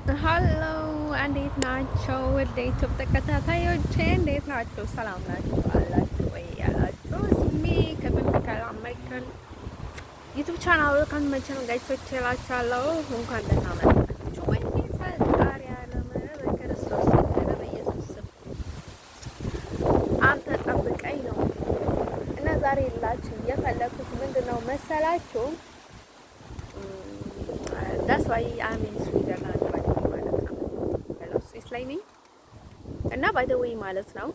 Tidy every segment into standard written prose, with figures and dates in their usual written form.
ሀሎ እንዴት ናቸው? ወደ ዩቱብ ተከታታዮቼ እንዴት ናቸው? ሰላም ናቸው አላችሁ ወይ? ያላችሁ ስሜ ከበፊት አሜሪካን ዩቱብ ቻናል ከመቸን ጋይሶች እላችኋለሁ። እንኳን ደህና መጣችሁ። ወይ ፈጣሪ ዓለም በክርስቶስ በኢየሱስ አንተ ጠብቀኝ ነው እና ዛሬ ላችሁ የፈለኩት ምንድነው መሰላችሁ? ዳስ ዋይ አሜን ስዊዘርላንድ ስዊስ ላይ ነኝ እና ባይ ዘ ዌይ ማለት ነው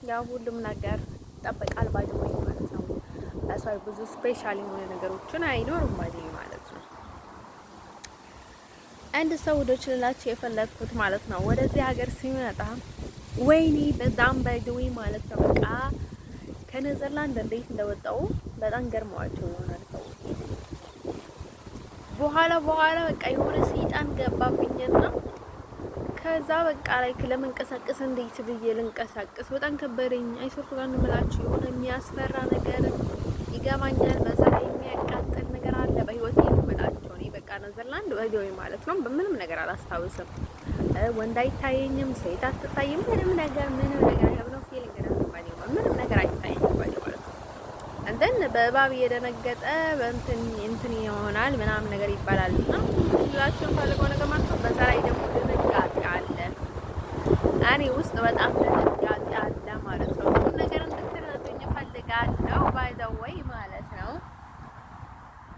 ያው ሁሉም ነገር ይጠበቃል ባይ ዘ ዌይ ማለት ነው። ዳስ ብዙ ስፔሻል የሆነ ነገሮችን አይኖርም ባይ ዘ ዌይ ማለት ነው። አንድ ሰው ወዶች ልላችሁ የፈለኩት ማለት ነው ወደዚህ ሀገር ሲመጣ ወይኔ በጣም ባይ ዘ ዌይ ማለት ነው በቃ ከኔዘርላንድ እንዴት እንደወጣው በጣም ገርመዋቸው ይሆናል ሰው በኋላ በቃ የሆነ ሰይጣን ገባብኝና ከዛ በቃ ላይ ለመንቀሳቀስ እንዴት ብዬ ልንቀሳቀስ በጣም ከበደኝ። አይሶርቱ ጋር እንምላችሁ የሆነ የሚያስፈራ ነገር ይገባኛል። በዛ ላይ የሚያቃጥል ነገር አለ በህይወቴ የምላችሁ እኔ በቃ ኔዘርላንድ ወዲያው ማለት ነው በምንም ነገር አላስታውስም። ወንድ አይታየኝም፣ ሴት አትታይም፣ ምንም ነገር ነው ፊሊንግ ነው ምንም ነገር አይታየኝም ማለት ነው። እንትን በእባብ እየደነገጠ እንትን ይሆናል ምናምን ነገር ይባላል እና ሁላችሁም ፈልገው ነገር ማለት ነው። በዛ ላይ ደግሞ ድንጋጤ አለ፣ እኔ ውስጥ በጣም ድንጋጤ አለ ማለት ነው። ሁሉ ነገር እንድትረዱኝ እፈልጋለሁ ባይ ዘ ወይ ማለት ነው።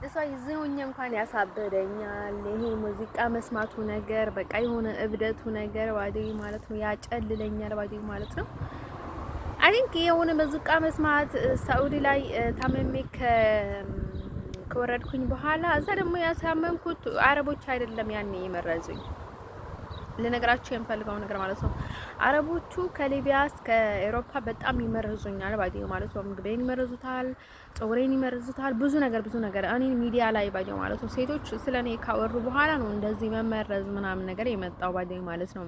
እሷ ይዘውኝ እንኳን ያሳበደኛል ይሄ ሙዚቃ መስማቱ ነገር በቃ የሆነ እብደቱ ነገር ባይ ማለት ነው ያጨልለኛል ባይ ማለት ነው። አይ ቲንክ የሆነ ሙዚቃ መስማት ሳኡዲ ላይ ታመሜ ከወረድኩኝ በኋላ እዛ ደግሞ ያሳመምኩት አረቦች አይደለም ያኔ የመረዙኝ ልነግራችሁ የምፈልገው ነገር ማለት ነው። አረቦቹ ከሊቢያ እስከ አውሮፓ በጣም ይመረዙኛል ባዲዮ ማለት ነው። ምግቤን ይመረዙታል፣ ፀጉሬን ይመረዙታል፣ ብዙ ነገር እኔ ሚዲያ ላይ ባዲዮ ማለት ነው። ሴቶች ስለኔ ካወሩ በኋላ ነው እንደዚህ መመረዝ ምናምን ነገር የመጣው ባዲዮ ማለት ነው።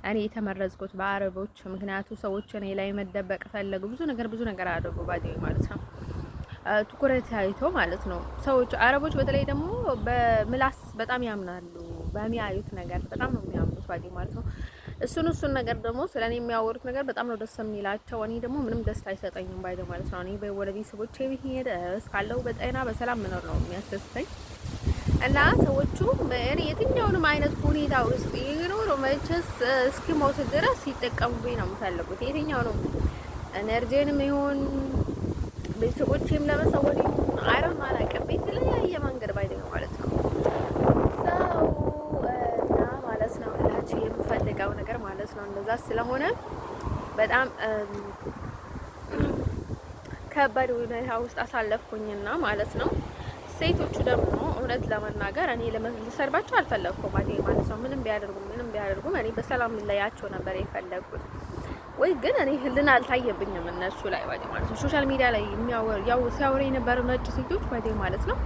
እኔ የተመረዝኩት በአረቦች ምክንያቱ ሰዎች እኔ ላይ መደበቅ ፈለጉ፣ ብዙ ነገር አደረጉ ባዲዮ ማለት ነው። ትኩረት አይቶ ማለት ነው። ሰዎች አረቦች በተለይ ደግሞ በምላስ በጣም ያምናሉ። በሚያዩት ነገር በጣም ነው የሚያምኑት ባዲ ማለት ነው። እሱን ነገር ደግሞ ስለኔ የሚያወሩት ነገር በጣም ነው ደስ የሚላቸው። እኔ ደግሞ ምንም ደስታ አይሰጠኝም ባይ ማለት ነው። እኔ ወደ ቤተሰቦቼ ብሄድ እስካለው በጤና በሰላም መኖር ነው የሚያስደስተኝ እና ሰዎቹ እኔ የትኛውንም አይነት ሁኔታ ውስጥ ይኖሩ መቼስ እስኪሞት ድረስ ሲጠቀሙብኝ ነው የምፈልጉት። የትኛውንም ኤነርጂንም ይሁን ቤተሰቦቼም ለመሰወር ይሁን አይረን አላውቅም የተለያየ መንገድ ባይ ማለት ነው የምፈልገው ነገር ማለት ነው። እንደዛ ስለሆነ በጣም ከባድ ሁኔታ ውስጥ አሳለፍኩኝና ማለት ነው። ሴቶቹ ደግሞ እውነት ለመናገር እኔ ልሰርባቸው አልፈለኩም ማለት ነው። ምንም ቢያደርጉም እኔ በሰላም ልለያቸው ነበር የፈለጉት። ወይ ግን እኔ ህልና አልታየብኝም እነሱ ላይ ማለት ነው። ሶሻል ሚዲያ ላይ ሲያወሩ የነበሩ ነጭ ሴቶች ማለት ነው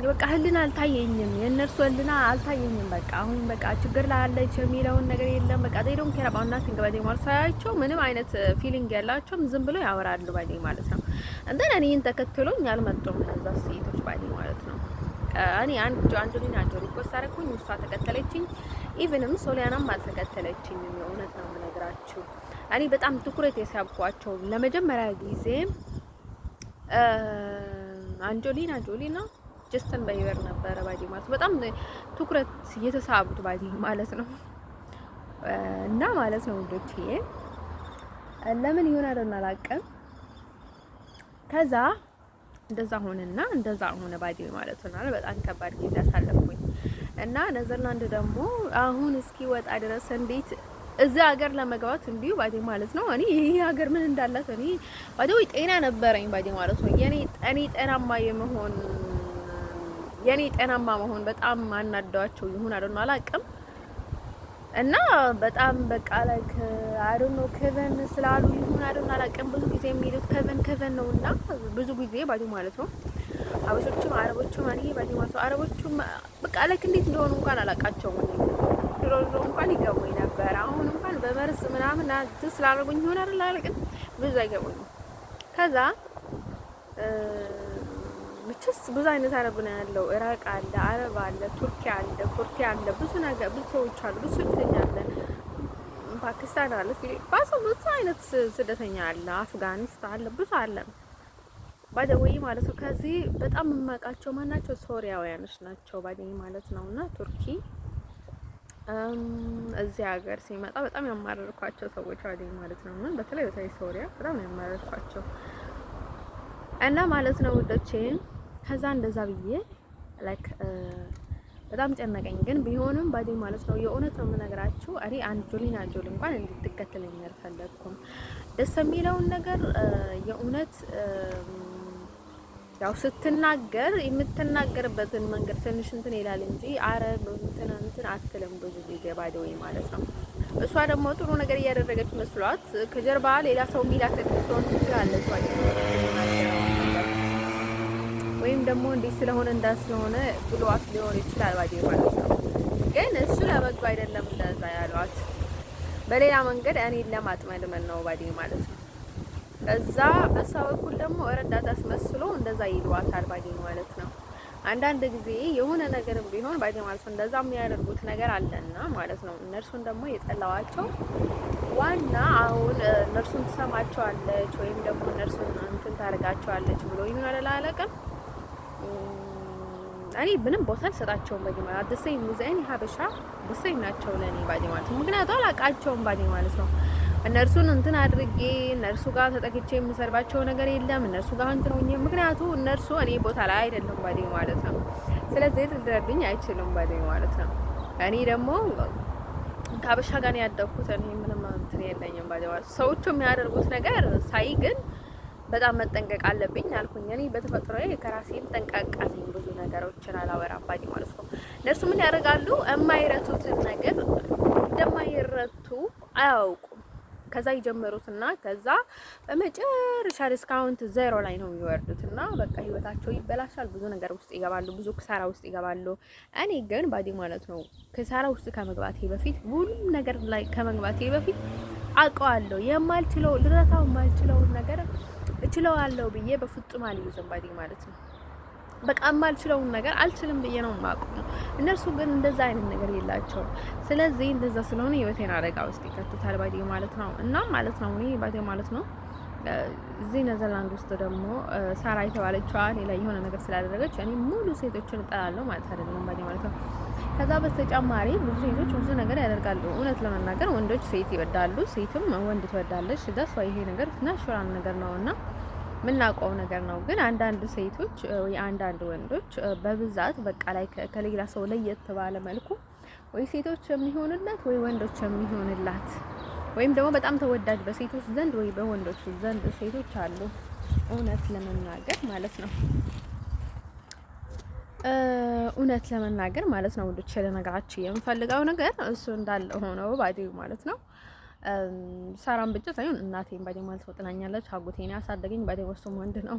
በቃ ህልና አልታየኝም፣ የእነርሱ ህልና አልታየኝም። በቃ አሁን በቃ ችግር ላይ አለች የሚለውን ነገር የለም። በቃ ዴዶን ኬር አባውት ናቲንግ ባይ ማለት ሳያቸው ምንም አይነት ፊሊንግ ያላቸውም ዝም ብሎ ያወራሉ ባይ ማለት ነው። እንደና እኔን ተከትሎኝ አልመጡም እነዛ ሴቶች ባይ ማለት ነው። እኔ አንጀሊና ጆሊ ፖስት አደረኩኝ፣ እሷ ተከተለችኝ። ኢቭንም ሶሊያናም አልተከተለችኝም። የእውነት ነው የምነግራችሁ። እኔ በጣም ትኩረት የሳብኳቸው ለመጀመሪያ ጊዜ አንጀሊና ጆሊ ነው ጀስተን ባይበር ነበረ ባዲ ማለት በጣም ትኩረት እየተሳቡት ባዲ ማለት ነው። እና ማለት ነው ወዶቼ ለምን ይሆናል አላውቅም። ከዛ እንደዛ ሆነ ባዲ ማለት ነው። በጣም ከባድ ጊዜ አሳለፍኩኝ እና ኔዘርላንድ ደግሞ አሁን እስኪ ወጣ ድረስ እንዴት እዚህ ሀገር ለመግባት እንዲሁ ባዲ ማለት ነው። እኔ ይሄ ሀገር ምን እንዳላት እኔ ባዲ ጤና ነበረኝ ባዲ ማለት ነው። የኔ ጤናማ መሆን በጣም አናደዋቸው ይሁን አይደል አላውቅም። እና በጣም በቃ ላይክ አይ ዶንት ኖ ከቨን ስላሉ ይሁን አይደል አላውቅም። ብዙ ጊዜ የሚሉት ከቨን ነውና ብዙ ጊዜ ባዲ ማለት ነው። አበሾችም አረቦችም እኔ ባዲ ማለት ነው። አረቦችም በቃ ላይክ እንዴት እንደሆኑ እንኳን አላውቃቸውም። ድሮ እንኳን ይገቡኝ ነበር። አሁን እንኳን በመርዝ ምናምን ስላደረጉኝ ይሁን አይደል አላውቅም ብዙ አይገቡኝም። ከዛ ብቻስ ብዙ አይነት አረብ ነው ያለው። ኢራቅ አለ፣ አረብ አለ፣ ቱርኪ አለ፣ ኩርቲ አለ፣ ብዙ ነገር ብዙ ሰዎች አሉ፣ ብዙ ስደተኛ አለ፣ ፓኪስታን አለ፣ ፊሊፒንስ ብዙ አይነት ስደተኛ አለ፣ አፍጋኒስታን አለ፣ ብዙ አለ ባደወይ ማለት ነው። ከዚህ በጣም የማውቃቸው ማናቸው ሶሪያውያኖች ናቸው ባደወይ ማለት ነውና ቱርኪ እዚህ ሀገር ሲመጣ በጣም ያማረርኳቸው ሰዎች ባደወይ ማለት ነው። በተለይ ሶሪያ በጣም ያማረርኳቸው እና ማለት ነው ውዶቼ። ከዛ እንደዛ ብዬ ላይክ በጣም ጨነቀኝ። ግን ቢሆንም ባደወይ ማለት ነው የእውነት ነው የምነግራችሁ። እኔ አንጆሊና ጆሊ እንኳን እንድትከተለኝ አልፈለኩም። ደስ የሚለውን ነገር የእውነት ያው ስትናገር የምትናገርበትን መንገድ ትንሽ እንትን ይላል እንጂ አረብ እንትን አትልም ብዙ ጊዜ ባደወይ ማለት ነው። እሷ ደግሞ ጥሩ ነገር እያደረገች መስሏት ከጀርባ ሌላ ሰው ሚላት ልትሆን ትችላለች ወይም ደግሞ እንዴት ስለሆነ እንዳስለሆነ ብሏት ሊሆን ይችላል ባደወይ ማለት ነው። ግን እሱ ለበጎ አይደለም እንደዛ ያሏት፣ በሌላ መንገድ እኔን ለማጥመድመን ነው ባደወይ ማለት ነው። እዛ በሷ በኩል ደግሞ ረዳት አስመስሎ እንደዛ ይሏታል ባደወይ ማለት ነው። አንዳንድ ጊዜ የሆነ ነገርም ቢሆን ባደወይ ማለት ነው እንደዛ የሚያደርጉት ነገር አለና ማለት ነው። እነርሱን ደግሞ የጠላዋቸው ዋና አሁን እነርሱን ትሰማቸዋለች ወይም ደግሞ እነርሱን እንትን ታደርጋቸዋለች ብሎ ይሁን አላለቀም። እኔ ምንም ቦታ አልሰጣቸውም ባደወይ ማለት አደሰኝ ሙዚየን ሀበሻ ደሰኝ ናቸው ለኔ ባደወይ ማለት ነው። ምክንያቱም አላቃቸውም ባደወይ ማለት ነው። እነርሱን እንትን አድርጌ እነርሱ ጋር ተጠግቼ የምሰርባቸው ነገር የለም። እነርሱ ጋር እንትን ሆኜ ምክንያቱም እነርሱ እኔ ቦታ ላይ አይደለም ባደወይ ማለት ነው። ስለዚህ ልትረዱኝ አይችሉም ባደወይ ማለት ነው። እኔ ደግሞ ከሀበሻ ጋር ነው ያደኩት። እኔ ምንም እንትን የለኝም ባደወይ ማለት ነው። ሰዎቹ የሚያደርጉት ነገር ሳይ ግን በጣም መጠንቀቅ አለብኝ አልኩኝ። እኔ በተፈጥሮዬ ከራሴም ጠንቃቃ ነኝ። ብዙ ነገሮችን አላወራም ባደወይ ማለት ነው። እነርሱ ምን ያደርጋሉ? የማይረቱትን ነገር እንደማይረቱ አያውቁም። ከዛ ይጀምሩትና ከዛ በመጨረሻ ዲስካውንት ዜሮ ላይ ነው የሚወርዱትና በቃ ህይወታቸው ይበላሻል። ብዙ ነገር ውስጥ ይገባሉ፣ ብዙ ክሳራ ውስጥ ይገባሉ። እኔ ግን ባደወይ ማለት ነው ክሳራ ውስጥ ከመግባቴ በፊት ሁሉም ነገር ላይ ከመግባቴ በፊት አውቀዋለሁ። የማልችለው ልረታው የማልችለውን ነገር እችለዋለሁ ብዬ በፍጹም አልይዝም ባደወይ ማለት ነው። በቃ የማልችለውን ነገር አልችልም ብዬ ነው የማውቀው። እነርሱ ግን እንደዛ አይነት ነገር የላቸውም። ስለዚህ እንደዛ ስለሆነ ህይወቴን አደጋ ውስጥ ይከቱታል ባደወይ ማለት ነው። እና ማለት ነው እኔ ባደወይ ማለት ነው እዚህ ኔዘርላንድ ውስጥ ደግሞ ሳራ የተባለችዋ እኔ ላይ የሆነ ነገር ስላደረገች እኔ ሙሉ ሴቶችን እጠላለሁ ማለት አይደለም ባደወይ ማለት ነው። ከዛ በተጨማሪ ብዙ ሴቶች ብዙ ነገር ያደርጋሉ። እውነት ለመናገር ወንዶች ሴት ይወዳሉ፣ ሴትም ወንድ ትወዳለች። ዳስ ይሄ ነገር ናቹራል ነገር ነውና ምናውቀው ነገር ነው። ግን አንዳንድ ሴቶች ወይ አንዳንድ ወንዶች በብዛት በቃ ላይ ከሌላ ሰው ለየት ባለ መልኩ ወይ ሴቶች የሚሆንላት ወይ ወንዶች የሚሆንላት ወይም ደግሞ በጣም ተወዳጅ በሴቶች ዘንድ ወይ በወንዶች ዘንድ ሴቶች አሉ። እውነት ለመናገር ማለት ነው ወንዶች ለነገራችሁ የምፈልገው ነገር እሱ እንዳለ ሆኖ ባደወይ ማለት ነው። ሳራን ብቻ ሳይሆን እናቴን ባደወይ ማለት ነው ጥላኛለች። አጎቴን ያሳደገኝ ባደወይ ወስቶ ወንድ ነው።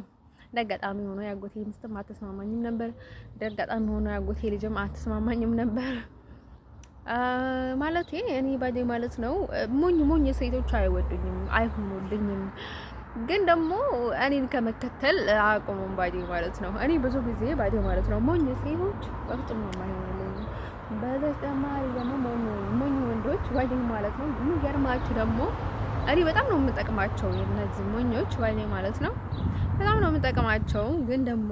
ደጋጣሚ ሆኖ ያጎቴ ሚስትም አትስማማኝም ነበር። ደጋጣሚ ሆኖ ያጎቴ ልጅም አትስማማኝም ነበር። ማለት እኔ ባደወይ ማለት ነው ሞኝ ሴቶች አይወዱኝም፣ አይሆኑልኝም። ግን ደግሞ እኔን ከመከተል አቆሙም ባደወይ ማለት ነው። እኔ ብዙ ጊዜ ባደወይ ማለት ነው ሞኝ ሴቶች በፍጹም ነው የማይሆኑልኝ። በተጨማሪ ደግሞ ሞኝ ወንዶች ባደወይ ማለት ነው የሚገርማችሁ ደግሞ እኔ በጣም ነው የምጠቅማቸው። የነዚህ ሞኞች ባደወይ ማለት ነው በጣም ነው የምጠቅማቸው። ግን ደግሞ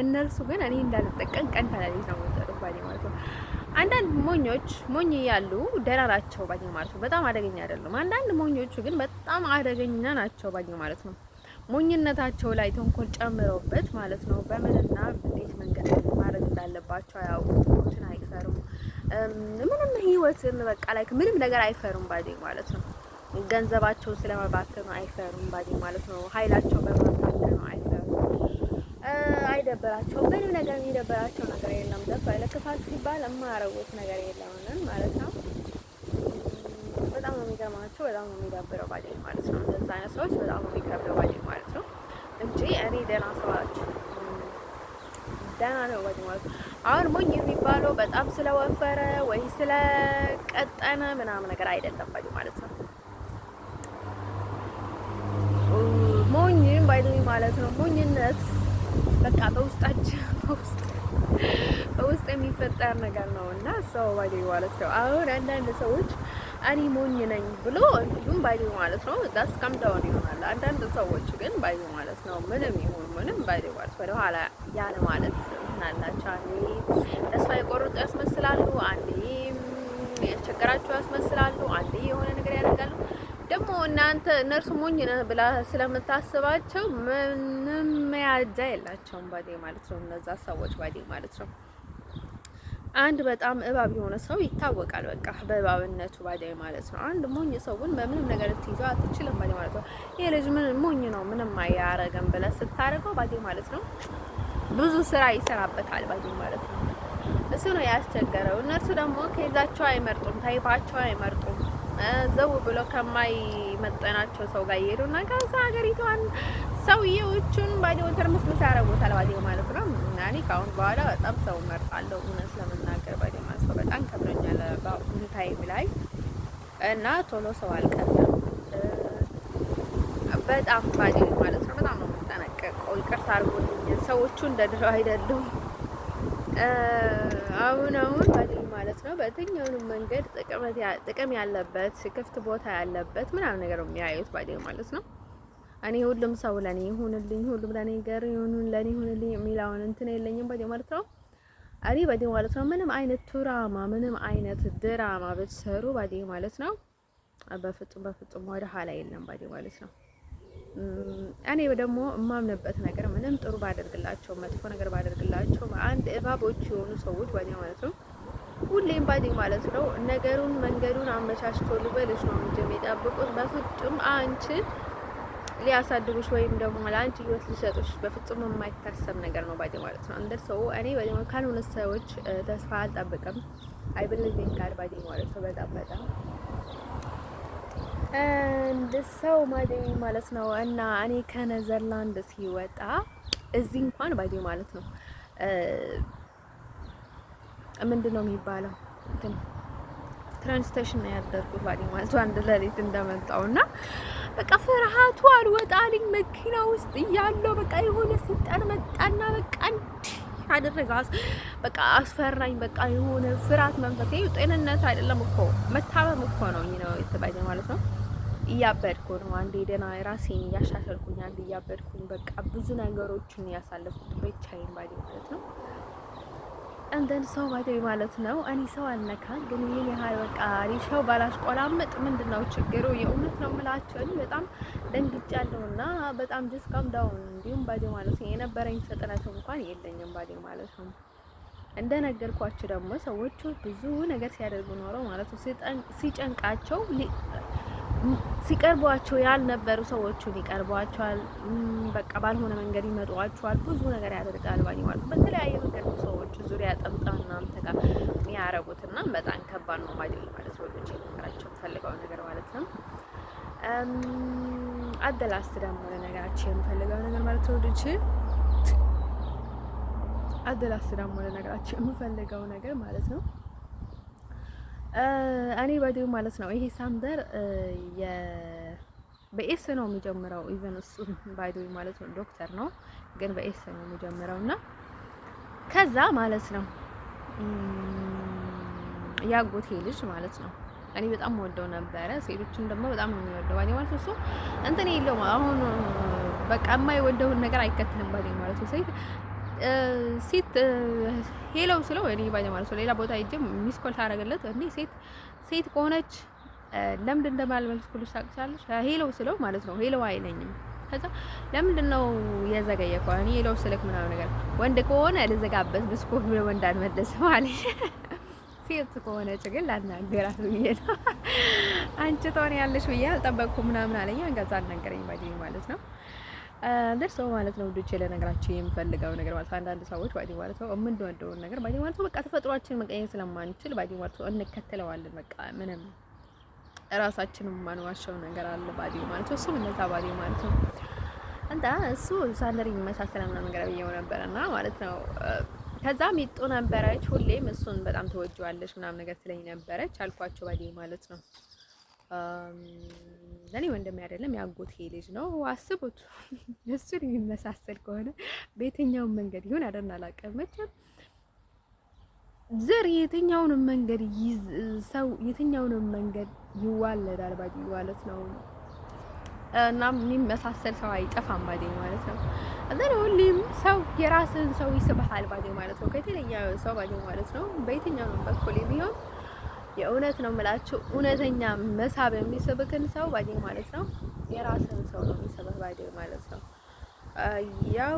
እነርሱ ግን እኔ እንዳልጠቀም ቀን ተለሊት ነው የምጠሩት ባደወይ ማለት ነው። አንዳንድ ሞኞች ሞኝ ያሉ ደህና ናቸው ባደወይ ማለት ነው። በጣም አደገኛ አይደሉም። አንዳንድ ሞኞቹ ግን በጣም አደገኛ ናቸው ባደወይ ማለት ነው። ሞኝነታቸው ላይ ተንኮል ጨምረውበት ማለት ነው። በምንና እንዴት መንገድ ማድረግ እንዳለባቸው አያውቁም። አይፈሩም። ምንም ህይወትን በቃ ላይ ምንም ነገር አይፈሩም ባደወይ ማለት ነው። ገንዘባቸው ስለመባከኑ አይፈሩም ባደወይ ማለት ነው። ኃይላቸው በማባከኑ አይፈሩም። አይደበራቸው ምንም ነገር የሚደበራቸው ነገር የለም። ደፋ ለክፋት ሲባል የማያረጉት ነገር የለም ማለት ነው። በጣም ነው የሚገርማቸው። በጣም ነው የሚዳብረው ባደወይ ማለት ነው። እንደዛ አይነት ሰዎች በጣም ነው የሚከብደው ባደወይ ማለት ነው እንጂ እኔ ደህና ሰዎች ደህና ነው ባደወይ ማለት ነው። አሁን ሞኝ የሚባለው በጣም ስለወፈረ ወይ ስለቀጠነ ምናምን ነገር አይደለም ባደወይ ማለት ነው። ሞኝ ባደወይ ማለት ነው ሞኝነት በቃ በውስጥ የሚፈጠር ነገር ነው እና ሰው ባይዴ ማለት ነው። አሁን አንዳንድ ሰዎች እኔ ሞኝ ነኝ ብሎ እንዲሁም ባይዴ ማለት ነው ዳስ ካም ዳውን ይሆናል። አንዳንድ ሰዎች ግን ባይዴ ማለት ነው ምንም ይሁን ምንም ባይዴ ማለት ወደ ኋላ ያለ ማለት ምናላቸው አንዴ ተስፋ የቆረጡ ያስመስላሉ፣ አንዴ ያስቸገራቸው ያስመስላሉ፣ አንዴ የሆነ ነገር ያደርጋሉ። ደግሞ እናንተ እነርሱ ሞኝ ነህ ብላ ስለምታስባቸው ምንም መያዣ የላቸውም ባዴ ማለት ነው። እነዛ ሰዎች ባዴ ማለት ነው። አንድ በጣም እባብ የሆነ ሰው ይታወቃል፣ በቃ በእባብነቱ ባዴ ማለት ነው። አንድ ሞኝ ሰው ግን በምንም ነገር ልትይዘው አትችልም ባዴ ማለት ነው። ይሄ ልጅ ምን ሞኝ ነው ምንም አያረገም ብለህ ስታደርገው ባዴ ማለት ነው ብዙ ስራ ይሰራበታል ባዴ ማለት ነው። እሱ ነው ያስቸገረው። እነርሱ ደግሞ ከይዛቸው አይመርጡም፣ ታይፓቸው አይመርጡም። ዘው ብሎ ከማይመጠናቸው ሰው ጋር ይሄዱና ከዛ ሀገሪቷን ሰውዬዎቹን ባዲውን ተርመስመስ ያደርጉታል ባዲው ማለት ነው። እኔ ካሁን በኋላ በጣም ሰው መርጣለሁ እውነት ለመናገር ባዲው ማለት ነው። በጣም ከብረኛል በአሁኑ ታይም ላይ እና ቶሎ ሰው አልቀርም በጣም ባዲው ማለት ነው። በጣም ነው የምጠነቀቀው። ይቅርታ አድርጎልኝ ሰዎቹ እንደ ድሮ አይደሉም። አሁን ባዲው ማለት ነው በየትኛውንም መንገድ ጥቅም ያለበት ክፍት ቦታ ያለበት ምናምን ነገር ነው የሚያዩት ባዲው ማለት ነው። እኔ ሁሉም ሰው ለኔ ይሁንልኝ፣ ሁሉም ለኔ ገር ይሁን ለኔ ይሁንልኝ የሚላውን እንትን የለኝም ባዲው ማለት ነው። እኔ ባዲው ማለት ነው ምንም አይነት ቱራማ ምንም አይነት ድራማ ብትሰሩ ባዲው ማለት ነው በፍጹም ወደ ኋላ የለም ባዲው ማለት ነው። እኔ ደግሞ የማምንበት ነገር ምንም ጥሩ ባደርግላቸው መጥፎ ነገር ባደርግላቸው አንድ እባቦች የሆኑ ሰዎች ባዲው ማለት ነው ሁሌም ባዲው ማለት ነው ነገሩን መንገዱን አመቻችቶ ልበልሽ ነው እንጂ የሚጠብቁት በፍጹም አንቺን ሊያሳድጉሽ ወይም ደግሞ ለአንቺ ህይወት ሊሰጡሽ በፍጹም የማይታሰብ ነገር ነው ባዲው ማለት ነው። እንደ ሰው እኔ ባዲው ካልሆነ ሰዎች ተስፋ አልጠብቅም። አይ ቢሊቭ ኢን ጋድ ባዲው ማለት ነው በጣም እንደ ሰው ባዲው ማለት ነው። እና እኔ ከኔዘርላንድ ሲወጣ እዚህ እንኳን ባዲው ማለት ነው ምንድነው የሚባለው ትራንስቴሽን ነው ያደርኩት ባዲው ማለት ነው። አንድ ሌሊት እንደመጣውና በቃ ፍርሃቱ አልወጣልኝ መኪና ውስጥ እያለው በቃ የሆነ ስልጣን መጣና በቃ አደረጋስ በቃ አስፈራኝ። በቃ የሆነ ፍርሃት መንፈስ ጤንነት አይደለም እኮ መታመም እኮ ነው የተባለ ማለት ነው። እያበድኩ ነው አንዴ ደህና ራሴን እያሻሻልኩኝ አንዴ እያበድኩኝ በቃ ብዙ ነገሮችን ያሳለፍኩት ብቻዬን ባዲው ማለት ነው። እንደን ሰው ባዲው ማለት ነው እኔ ሰው አልነካ ግን ይሄን ያህል በቃ ሰው ባላስቆላመጥ ምንድነው ችግሩ? የእውነት ነው የምላችሁ እኔ በጣም ደንግጫለሁና በጣም ዲስካም ዳውን እንዲሁም ባዲው ማለት ነው የነበረኝ ፍጥነት እንኳን የለኝም ባዲው ማለት ነው። እንደነገርኳችሁ ደግሞ ሰዎቹ ብዙ ነገር ሲያደርጉ ኖረው ማለት ነው ሲጨንቃቸው ሲቀርቧቸው ያልነበሩ ሰዎችን ይቀርቧቸዋል። በቃ ባልሆነ መንገድ ይመጧቸዋል። ብዙ ነገር ያደርጋል ባዲው ማለት በተለያየ መንገድ ሰዎች ዙሪያ ጠምጣና አንተጋ የሚያረጉትና በጣም ከባድ ነው ባዲው ማለት ነው። ልጅ ነገራቸው ፈልገው ነገር ማለት ነው። አደላስት ደግሞ ለነገራቸው የምፈልገው ነገር ማለት ነው። ልጅ አደላስት ደግሞ ለነገራቸው የምፈልገው ነገር ማለት ነው። እኔ ባዲው ማለት ነው ይሄ ሳምበር በኤስ ነው የሚጀምረው። ኢቨን እሱ ባዲው ማለት ነው ዶክተር ነው ግን በኤስ ነው የሚጀምረው እና ከዛ ማለት ነው ያጎቴ ልጅ ማለት ነው እኔ በጣም ወደው ነበረ። ሴቶችን ደግሞ በጣም ነው የሚወደው ባዲው ማለት እሱ እንትን የለውም አሁን በቃ የማይወደውን ነገር አይከተልም ባዲው ማለት ነው። ሴት ሄለው ስለው እኔ ባዲው ማለት ነው ሌላ ቦታ ሄጄ ሚስኮል ታደርግለት እኔ ሴት ከሆነች ለምን እንደማልመልስኩልሽ ታውቂያለሽ? ሄለው ስለው ማለት ነው ሄለው አይለኝም። ከዛ ለምንድን ነው የዘገየከው? እኔ ሄለው ስልክ ምናምን ነገር ወንድ ከሆነ ልዘጋበት ብስኮት ብሎ ወንድ አልመለስም ማለት ሴት ከሆነች ግን ላናገራት ብዬ ነው አንቺ ተሆነ ያለሽ ብዬ አልጠበቅኩም ምናምን አለኝ። አንገዛ አናገረኝ ባዲው ማለት ነው። እንደርሶ ማለት ነው ልጅ ለነገራችሁ የምፈልገው ነገር ማለት አንዳንድ ሰዎች ባዲው ማለት ነው የምንወደውን ነገር ባዲው ማለት ነው በቃ ተፈጥሯችን መቀየር ስለማንችል ባዲው ማለት ነው እንከተለዋለን። በቃ ምንም ራሳችንን ማንዋሻው ነገር አለ ባዲው ማለት ነው። እሱም እንደዛ ባዲው ማለት ነው እንዳ እሱ ሳንደር የሚመሳሰልና ነገር ብየው ነበርና ማለት ነው። ከዛ ሚጡ ነበረች ሁሌም እሱን በጣም ተወጂዋለሽ ምናምን ነገር ትለኝ ነበረች አልኳቸው ባዲው ማለት ነው። ለኔ ወንድሜ አይደለም ያጎቴ ልጅ ነው። አስቡት እሱን የሚመሳሰል ከሆነ በየትኛው መንገድ ይሁን አላውቅም። መቼም ዘር የትኛውንም መንገድ ሰው የትኛውንም መንገድ ይዋለዳል ባዲ ማለት ነው። እና የሚመሳሰል ሰው አይጠፋም ባዲ ማለት ነው። አዘን ሁሌም ሰው የራስን ሰው ይስብሃል ባዲ ማለት ነው። ከተለየ ሰው ባዲ ማለት ነው። በየትኛውም በኩል ቢሆን የእውነት ነው የምላችሁ እውነተኛ መሳብ የሚስብክን ሰው ባዲ ማለት ነው። የራስን ሰው ነው የሚስብህ ባዲ ማለት ነው። ያው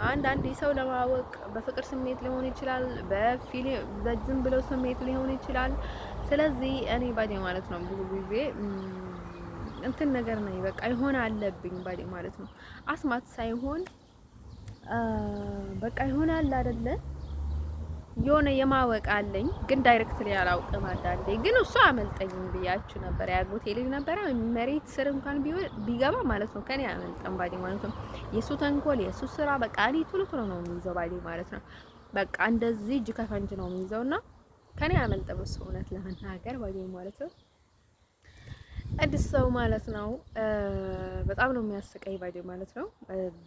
አንዳንድ ሰው ለማወቅ በፍቅር ስሜት ሊሆን ይችላል፣ በዝም ብለው ስሜት ሊሆን ይችላል። ስለዚህ እኔ ባዲ ማለት ነው ብዙ ጊዜ እንትን ነገር ነኝ በቃ የሆነ አለብኝ ባዲ ማለት ነው። አስማት ሳይሆን በቃ ይሆናል አይደለ የሆነ የማወቅ አለኝ፣ ግን ዳይሬክትሊ አላውቅም። አንዳንዴ ግን እሱ አመልጠኝም ብያችሁ ነበር። ያጎቴ ልጅ ነበረ መሬት ስር እንኳን ቢገባ ማለት ነው ከኔ አመልጠም ባዲ ማለት ነው። የሱ ተንኮል የሱ ስራ በቃ እኔ ቶሎ ቶሎ ነው የሚይዘው ባዲ ማለት ነው። በቃ እንደዚህ እጅ ከፈንጅ ነው የሚይዘውና ከኔ አመልጠም እሱ እውነት ለመናገር ባዲ ማለት ነው። አዲስ ሰው ማለት ነው። በጣም ነው የሚያስቀኝ ባዲ ማለት ነው።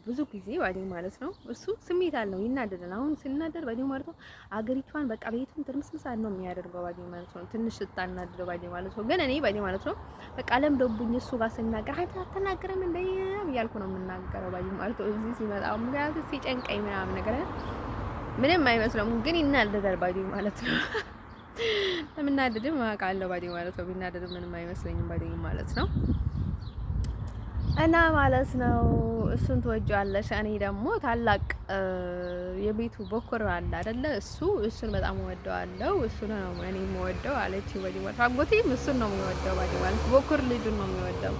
ብዙ ጊዜ ባዲ ማለት ነው እሱ ስሜት አለው ይናደዳል። አሁን ሲናደድ ባዲ ማለት ነው አገሪቷን በቃ ቤቱን ትርምስምሳት ነው የሚያደርገው ባዲ ማለት ነው። ትንሽ ስታናደደው ባዲ ማለት ነው። ግን እኔ ባዲ ማለት ነው በቃ ለምዶብኝ እሱ ጋር ስናገር አትናገርም እንደ እያልኩ ነው የምናገረው ባዲ ማለት ነው። እዚህ ሲመጣ ምክንያቱም ሲጨንቀኝ ምናምን ነገር ምንም አይመስለውም፣ ግን ይናደዳል ባዲ ማለት ነው። ለምናደድም አውቃለሁ ባዲ ማለት ነው። ቢናደድም ምንም አይመስለኝም ባዲ ማለት ነው። እና ማለት ነው እሱን ትወጂዋለሽ። እኔ ደግሞ ታላቅ የቤቱ በኩር አለ አይደለ? እሱን በጣም እወደዋለሁ። እሱ ነው እኔ የምወደው አለች ባዲ ማለት ነው። አጎቴም እሱን ነው የሚወደው ባዲ ማለት በኩር ልጁን ነው የሚወደው።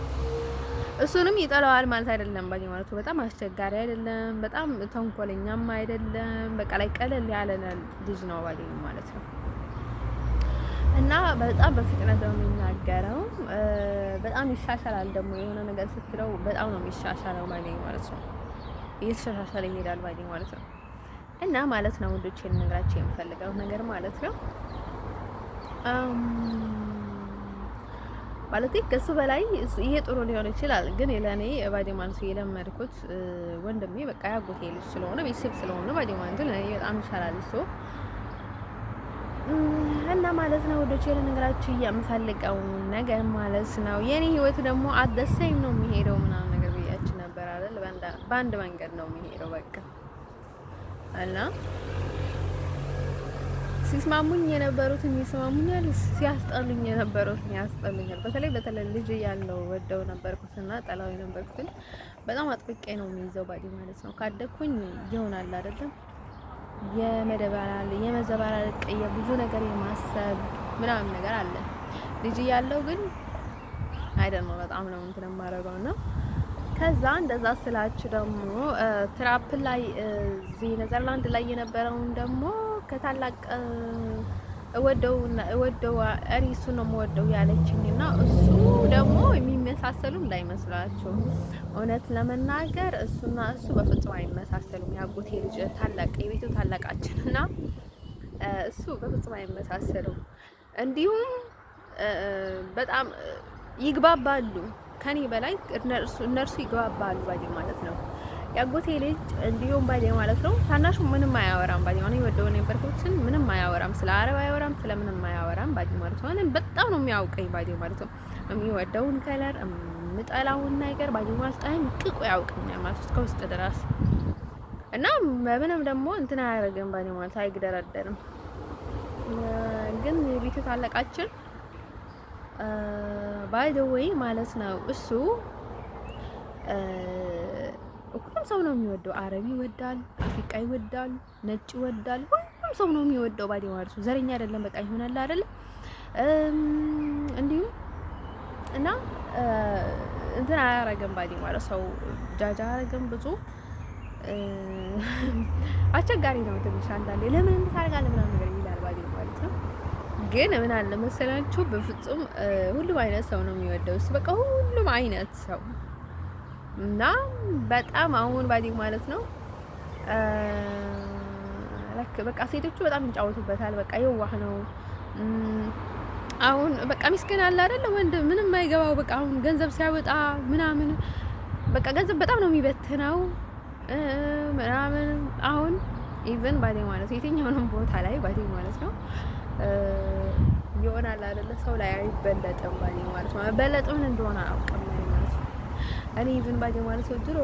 እሱንም ይጠላዋል ማለት አይደለም ባዲ ማለት ነው። በጣም አስቸጋሪ አይደለም፣ በጣም ተንኮለኛም አይደለም። በቃ ላይ ቀለል ያለ ልጅ ነው ባዲ ማለት ነው። እና በጣም በፍጥነት ነው የሚናገረው። በጣም ይሻሻላል ደግሞ የሆነ ነገር ስትለው በጣም ነው የሚሻሻለው ማለት ነው። እየተሻሻለ ይሄዳል ማለት ነው። እና ማለት ነው ወንዶች ልነግራቸው የምፈልገው ነገር ማለት ነው ማለት ከሱ በላይ ይሄ ጥሩ ሊሆን ይችላል፣ ግን ለኔ ባዲ ማለት የለመድኩት ወንድሜ በቃ ያጎቴ ልጅ ስለሆነ ቤተሰብ ስለሆነ ባዲ ማለት ለኔ በጣም ይሻላል እሱ እና ማለት ነው ወደ ቼለ ነገራችሁ የምፈልገው ነገር ማለት ነው። የኔ ህይወት ደግሞ አደሰኝ ነው የሚሄደው ምናምን ነገር ብያችሁ ነበር አይደል? በአንድ መንገድ ነው የሚሄደው በቃ እና ሲስማሙኝ የነበሩትን ይስማሙኛል፣ ሲያስጠሉኝ የነበሩትን ያስጠሉኛል። በተለይ ልጅ ያለው ወደው ነበርኩትና ጠላው የነበርኩትን በጣም አጥብቄ ነው የሚይዘው ባዲ ማለት ነው። ካደኩኝ ይሆናል አይደለም የመዘባራል የብዙ ነገር የማሰብ ምናምን ነገር አለ። ልጅ ያለው ግን አይደለም በጣም ነው እንትን የማደርገው እና ከዛ እንደዛ ስላችሁ ደግሞ ትራፕ ላይ እዚህ ኔዘርላንድ ላይ የነበረውን ደግሞ ከታላቅ እወደው እኔ እሱ ነው የምወደው ያለችኝና እሱ ደግሞ የሚመሳሰሉ እንዳይመስላችሁ። እውነት ለመናገር እሱና እሱ በፍጹም አይመሳሰሉም። ያጎቴ ልጅ ታላቅ የቤቱ ታላቃችንና እሱ በፍጹም አይመሳሰሉም። እንዲሁም በጣም ይግባባሉ ከኔ በላይ እነርሱ ይግባባሉ ባዲ ማለት ነው። ያጎቴ ልጅ እንዲሁም ባዲ ማለት ነው ታናሹ ምንም አያወራም ባዲ ማለት ነው። ወደው ነበርኩትን ምንም አያወራም፣ ስለ አረብ አያወራም፣ ስለምንም አያወራም ባዲ ማለት ነው። እኔም በጣም ነው የሚያውቀኝ ባዲ ማለት ነው። የሚወደውን ከለር የምጠላውን ነገር ባዲ ማለት ጠንቅቆ ያውቀኛል ማለት እስከ ውስጥ ድረስ እና ምንም ደግሞ እንትን አያደርግም ባዲ ማለት አይግደረደርም። ግን የቤቱ ታላቃችን ባይ ዘ ዌይ ማለት ነው እሱ ሁሉም ሰው ነው የሚወደው። አረብ ይወዳል፣ አፍሪካ ይወዳል፣ ነጭ ይወዳል። ሁሉም ሰው ነው የሚወደው ባዲ ማለት ነው። ዘረኛ አይደለም በቃ ይሆናል አይደል? እንዲሁም እና እንትን አያረገም ባዲ ማለት ሰው ጃጃ አያረገም። ብዙ አስቸጋሪ ነው ትንሽ አንዳንዴ ለምን እንታረጋለን ምናምን ነገር ይላል ባዲ ማለት ነው። ግን ምን አለ መሰላችሁ በፍጹም ሁሉም አይነት ሰው ነው የሚወደው እሱ በቃ ሁሉም አይነት ሰው እና በጣም አሁን ባዲ ማለት ነው በቃ ሴቶቹ በጣም ይጫወቱበታል። በቃ የዋህ ነው አሁን በቃ ሚስኪን አለ አይደል ወንድ ምንም የማይገባው በቃ አሁን ገንዘብ ሲያወጣ ምናምን በቃ ገንዘብ በጣም ነው የሚበትነው ምናምን። አሁን ኢቭን ባዴ ማለት የትኛውንም ቦታ ላይ ባዴ ማለት ነው ይሆናል አይደለ ሰው ላይ አይበለጥም ባዴ ማለት ነው። በለጥ ምን እንደሆነ አውቅም ማለት ነው። እኔ ኢቭን ባዴ ማለት ነው ድሮ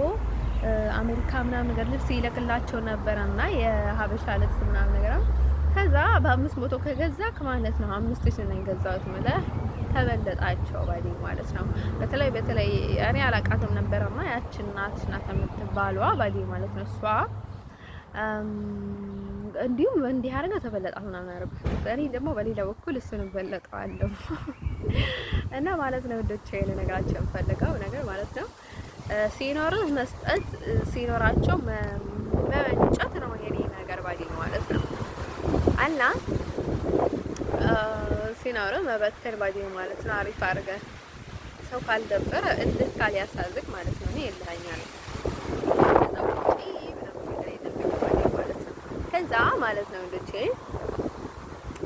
አሜሪካ ምናምን ነገር ልብስ ይለቅላቸው ነበርና የሀበሻ ልብስ ምናምን ነገር ከዛ በ500 ከገዛክ ማለት ነው 5000 ነው የገዛሁት ማለት ተበለጣቸው ባዲ ማለት ነው። በተለይ እኔ አላቃትም ነበርና ያቺ እናት የምትባለዋ ባዲ ማለት ነው እሷ እንዲሁም እንዲህ አድርጋ ተበለጣት ምናምን አረብ። እኔ ደግሞ በሌላ በኩል እሱን በለጠዋለሁ እና ማለት ነው ወዶቼ ለነገራቸው የምፈልገው ነገር ማለት ነው ሲኖርህ መስጠት ሲኖራቸው መመንጨት ነው የኔ ነገር ባዲ ማለት ነው። እና ሲኖርህ መበተን ባዲ ማለት ነው። አሪፍ አድርገህ ሰው ካልደበረ እልህ ካልያሳዝግ ማለት ነው። እኔ እልኸኛለሁ ከዛ ማለት ነው ልጄ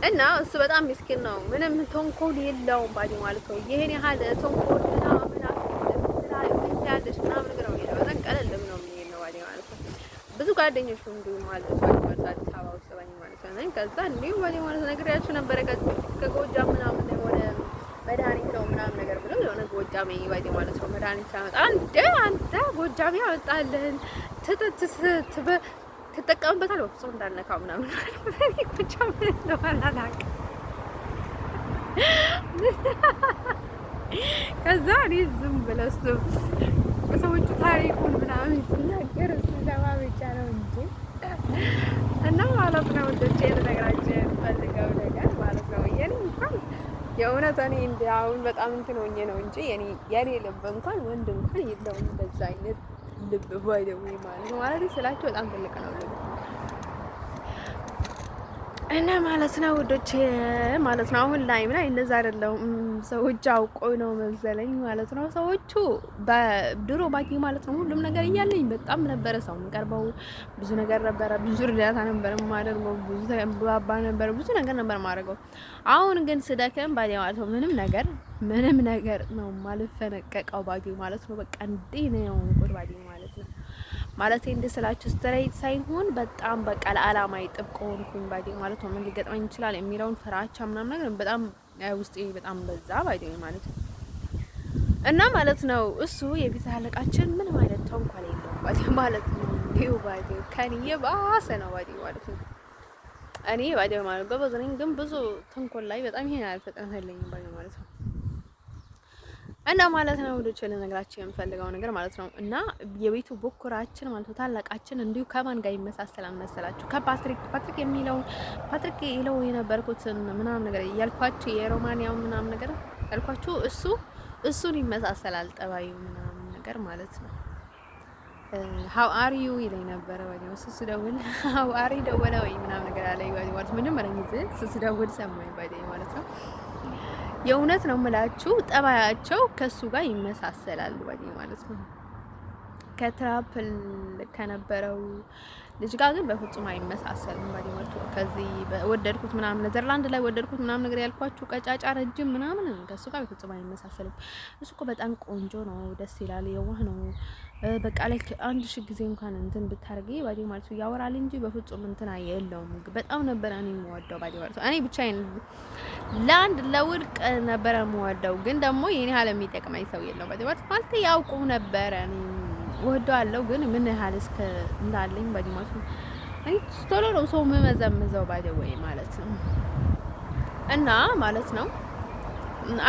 እና እሱ በጣም ምስኪን ነው። ምንም ተንኮል የለውም ባዲ ማለት ነው። ይሄን ያህል ተንኮል ምናምን ያለሽ ምናምን ነገር ነው የሚለው በጣም ቀለል ነው የሚለው ባዲ ማለት ነው። ብዙ ጓደኞች እንዲሁ ማለት ነው አዲስ አበባ ውስጥ ባዲ ማለት ነው። ከዛ እንዲሁ ባዲ ማለት ነግሬያችሁ ነበረ ከጎጃም ምናምን የሆነ መድኃኒት ነው ምናምን ነገር ብለው የሆነ ጎጃሜ ባዲ ማለት ነው መድኃኒት ያመጣ አንተ ጎጃሜ ያመጣልን ትጠቀምበታል በፍጹም እንዳልነካው ምናምን ጎጃሜ ነው አላላቅ ከዛ እኔ ዝም ብለው ሰዎቹ ታሪኩን ምናምን ሲናገር ስለማ ብቻ ነው እንጂ እና ማለት ነው ወደቼ ለነገራችን ፈልገው ነገር ማለት ነው የኔ እንኳን የእውነት እኔ እንደ አሁን በጣም እንትን ሆኜ ነው እንጂ የኔ ልብ እንኳን ወንድ እንኳን የለውም በዛ አይነት ልብ ባይደው ማለት ስላቸው በጣም ትልቅ ነው ልብ እና ማለት ነው ውዶቼ ማለት ነው። አሁን ላይ ምን እንደዛ አይደለም ሰዎች አውቆ ነው መሰለኝ ማለት ነው። ሰዎቹ በድሮ ባቂ ማለት ነው ሁሉም ነገር እያለኝ በጣም ነበረ ሰው የምቀርበው ብዙ ነገር ነበረ፣ ብዙ እርዳታ ነበር የማደርገው፣ ብዙ ተባባ ነበር፣ ብዙ ነገር ነበር የማደርገው። አሁን ግን ስደክም ባዲ ማለት ነው ምንም ነገር ነው ማልፈነቀቀው ባዲ ማለት ነው። በቃ እንዴ ነው ቆድ ባዲ ማለት ነው ማለት እንደ ስላችሁ ስትሬት ሳይሆን በጣም በቃ ለዓላማዬ ጥብቅ ሆንኩኝ ባዲ ማለት ነው። ምን ሊገጥመኝ ይችላል የሚለውን ፍራቻ ምናምን ነገር በጣም ውስጤ በጣም በዛ ባዲ ማለት ነው። እና ማለት ነው እሱ የቤት አለቃችን ምንም አይነት ተንኮል የለውም ባዲ ማለት ነው። ይው ባዲ ከኔ የባሰ ነው ባዲ ማለት ነው። እኔ ባዲ ማለት ጎበዝ ነኝ፣ ግን ብዙ ተንኮል ላይ በጣም ይሄን አልፈጠነልኝም ባዲ ማለት ነው። እና ማለት ነው ወደ ቸለ ነገራችን የምፈልገው ነገር ማለት ነው። እና የቤቱ በኩራችን ማለት ነው ታላቃችን እንዲሁ ከማን ጋር ይመሳሰላል መሰላችሁ? ከፓትሪክ የሚለው ፓትሪክ ይለው የነበርኩትን ምናምን ነገር ያልኳችሁ የሮማኒያው ምናምን ነገር ያልኳችሁ እሱን ይመሳሰላል ጠባዩ ምናምን ነገር ማለት ነው። ሃው አር ዩ ይለኝ ነበረ ወይ እሱ ደውል ሃው አር ዩ ደወለ ወይ ምናምን ነገር አለ ወይ ማለት ምንም ማለት እሱ ደውል ሰማኝ ባይ ማለት ነው። የእውነት ነው የምላችሁ ጠባያቸው ከሱ ጋር ይመሳሰላል ባዲ ማለት ነው። ከትራፕል ከነበረው ልጅ ጋር ግን በፍጹም አይመሳሰልም ባዲ ማለት ነው። ከዚህ ወደድኩት ምናምን ኔዘርላንድ ላይ ወደድኩት ምናምን ነገር ያልኳችሁ ቀጫጫ ረጅም ምናምን ከሱ ጋር በፍጹም አይመሳሰልም። እሱ እኮ በጣም ቆንጆ ነው፣ ደስ ይላል፣ የዋህ ነው። በቃ ላይ አንድ ሺህ ጊዜ እንኳን እንትን ብታርጊ ባዲ ማለት ነው ያወራል እንጂ በፍጹም እንትን የለውም። በጣም ነበር እኔ የምወደው ባዲ ማለት ነው። እኔ ብቻዬን ለአንድ ለውድቅ ነበረ የምወደው፣ ግን ደግሞ የኔ ያህል የሚጠቅመኝ ሰው የለውም ባዲ ማለት ያውቁ ነበረ እኔ ወደዋለሁ፣ ግን ምን ያህል እስከ እንዳለኝ ባዲ ማለት ነው። አይ ቶሎ ነው ሰው መመዘምዘው ባዲ ወይ ማለት ነው። እና ማለት ነው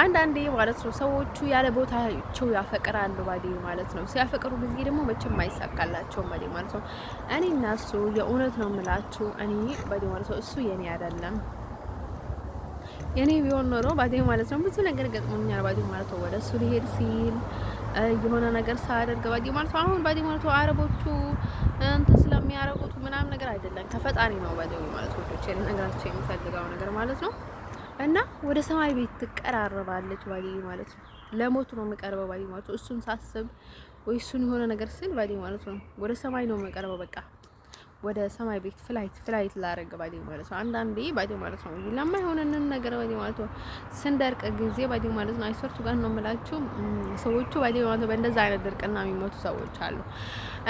አንዳንዴ ማለት ነው ሰዎቹ ያለ ቦታቸው ያፈቅራሉ ባዲ ማለት ነው። ሲያፈቅሩ ጊዜ ደግሞ መቼም አይሳካላቸውም ባዲ ማለት ነው። እኔ እና እሱ የእውነት ነው የምላችሁ እኔ ባዲ ማለት ነው እሱ የኔ አይደለም። የኔ ቢሆን ኖሮ ባዲ ማለት ነው ብዙ ነገር ገጥሞኛል ባዲ ማለት ነው። ወደ እሱ ሊሄድ ሲል የሆነ ነገር ሳያደርግ ባዲ ማለት ነው። አሁን ባዲ ማለት ነው አረቦቹ እንትን ስለሚያረጉት ምናምን ነገር አይደለም ከፈጣሪ ነው ባዲ ማለት ነው። እቺ ነገራቸው የሚፈልገው ነገር ማለት ነው። እና ወደ ሰማይ ቤት ትቀራረባለች ባዲ ማለት ነው። ለሞት ነው የሚቀርበው ባዲ ማለት ነው። እሱን ሳስብ ወይ እሱን የሆነ ነገር ስል ባዲ ማለት ነው ወደ ሰማይ ነው የሚቀርበው። በቃ ወደ ሰማይ ቤት ፍላይት ላደርግ ባዲ ማለት ነው። አንዳንዴ ባዲ ማለት ነው ለማይሆነንን ነገር ባዲ ማለት ነው ስንደርቅ ጊዜ ባዲ ማለት ነው አይሰርቱ ጋር ነው የምላችሁ ሰዎቹ ባዲ ማለት ነው በእንደዛ አይነት ድርቅና የሚሞቱ ሰዎች አሉ።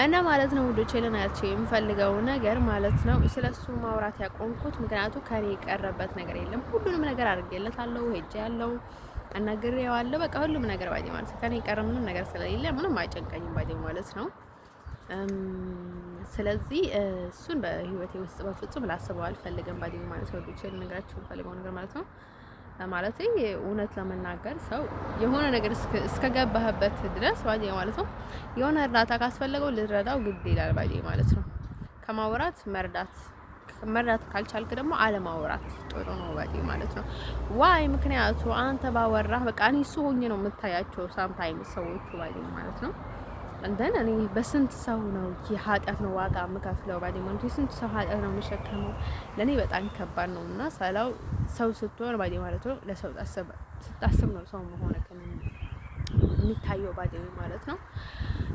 እና ማለት ነው ውዶቼ ለናያቸው የምፈልገው ነገር ማለት ነው ስለሱ ማውራት ያቆምኩት ምክንያቱ ከኔ የቀረበት ነገር የለም። ሁሉንም ነገር አድርጌለታለሁ፣ ሄጄ ያለው አናግሬዋለሁ። በቃ ሁሉም ነገር ባዲ ማለት ነው ከኔ የቀረ ምንም ነገር ስለሌለ ምንም አይጨንቀኝም ባዲ ማለት ነው። ስለዚህ እሱን በህይወቴ ውስጥ በፍጹም ላስበው አልፈልግም ባዲ ማለት ነው። ብቻ ልነግራችሁ የምፈልገው ነገር ማለት ነው ማለት እውነት ለመናገር ሰው የሆነ ነገር እስከገባህበት ድረስ ባዲ ማለት ነው የሆነ እርዳታ ካስፈለገው ልረዳው ግድ ይላል ባዲ ማለት ነው። ከማውራት መርዳት ካልቻልክ ደግሞ አለማውራት ጥሩ ነው ባዲ ማለት ነው። ዋይ ምክንያቱ አንተ ባወራህ በቃ እኔ እሱ ሆኜ ነው የምታያቸው ሳምታይምስ ሰዎቹ ባዲ ማለት ነው። እንደን እኔ በስንት ሰው ነው የኃጢአት ነው ዋጋ የምከፍለው ባዲ ማለት ነው። ስንት ሰው ኃጢአት ነው የምሸከመው ለኔ በጣም ከባድ ነው። እና ሰው ስትሆን ባዲ ማለት ነው ለሰው ስታስብ ነው ሰው መሆን የሚታየው ባዲ ማለት ነው።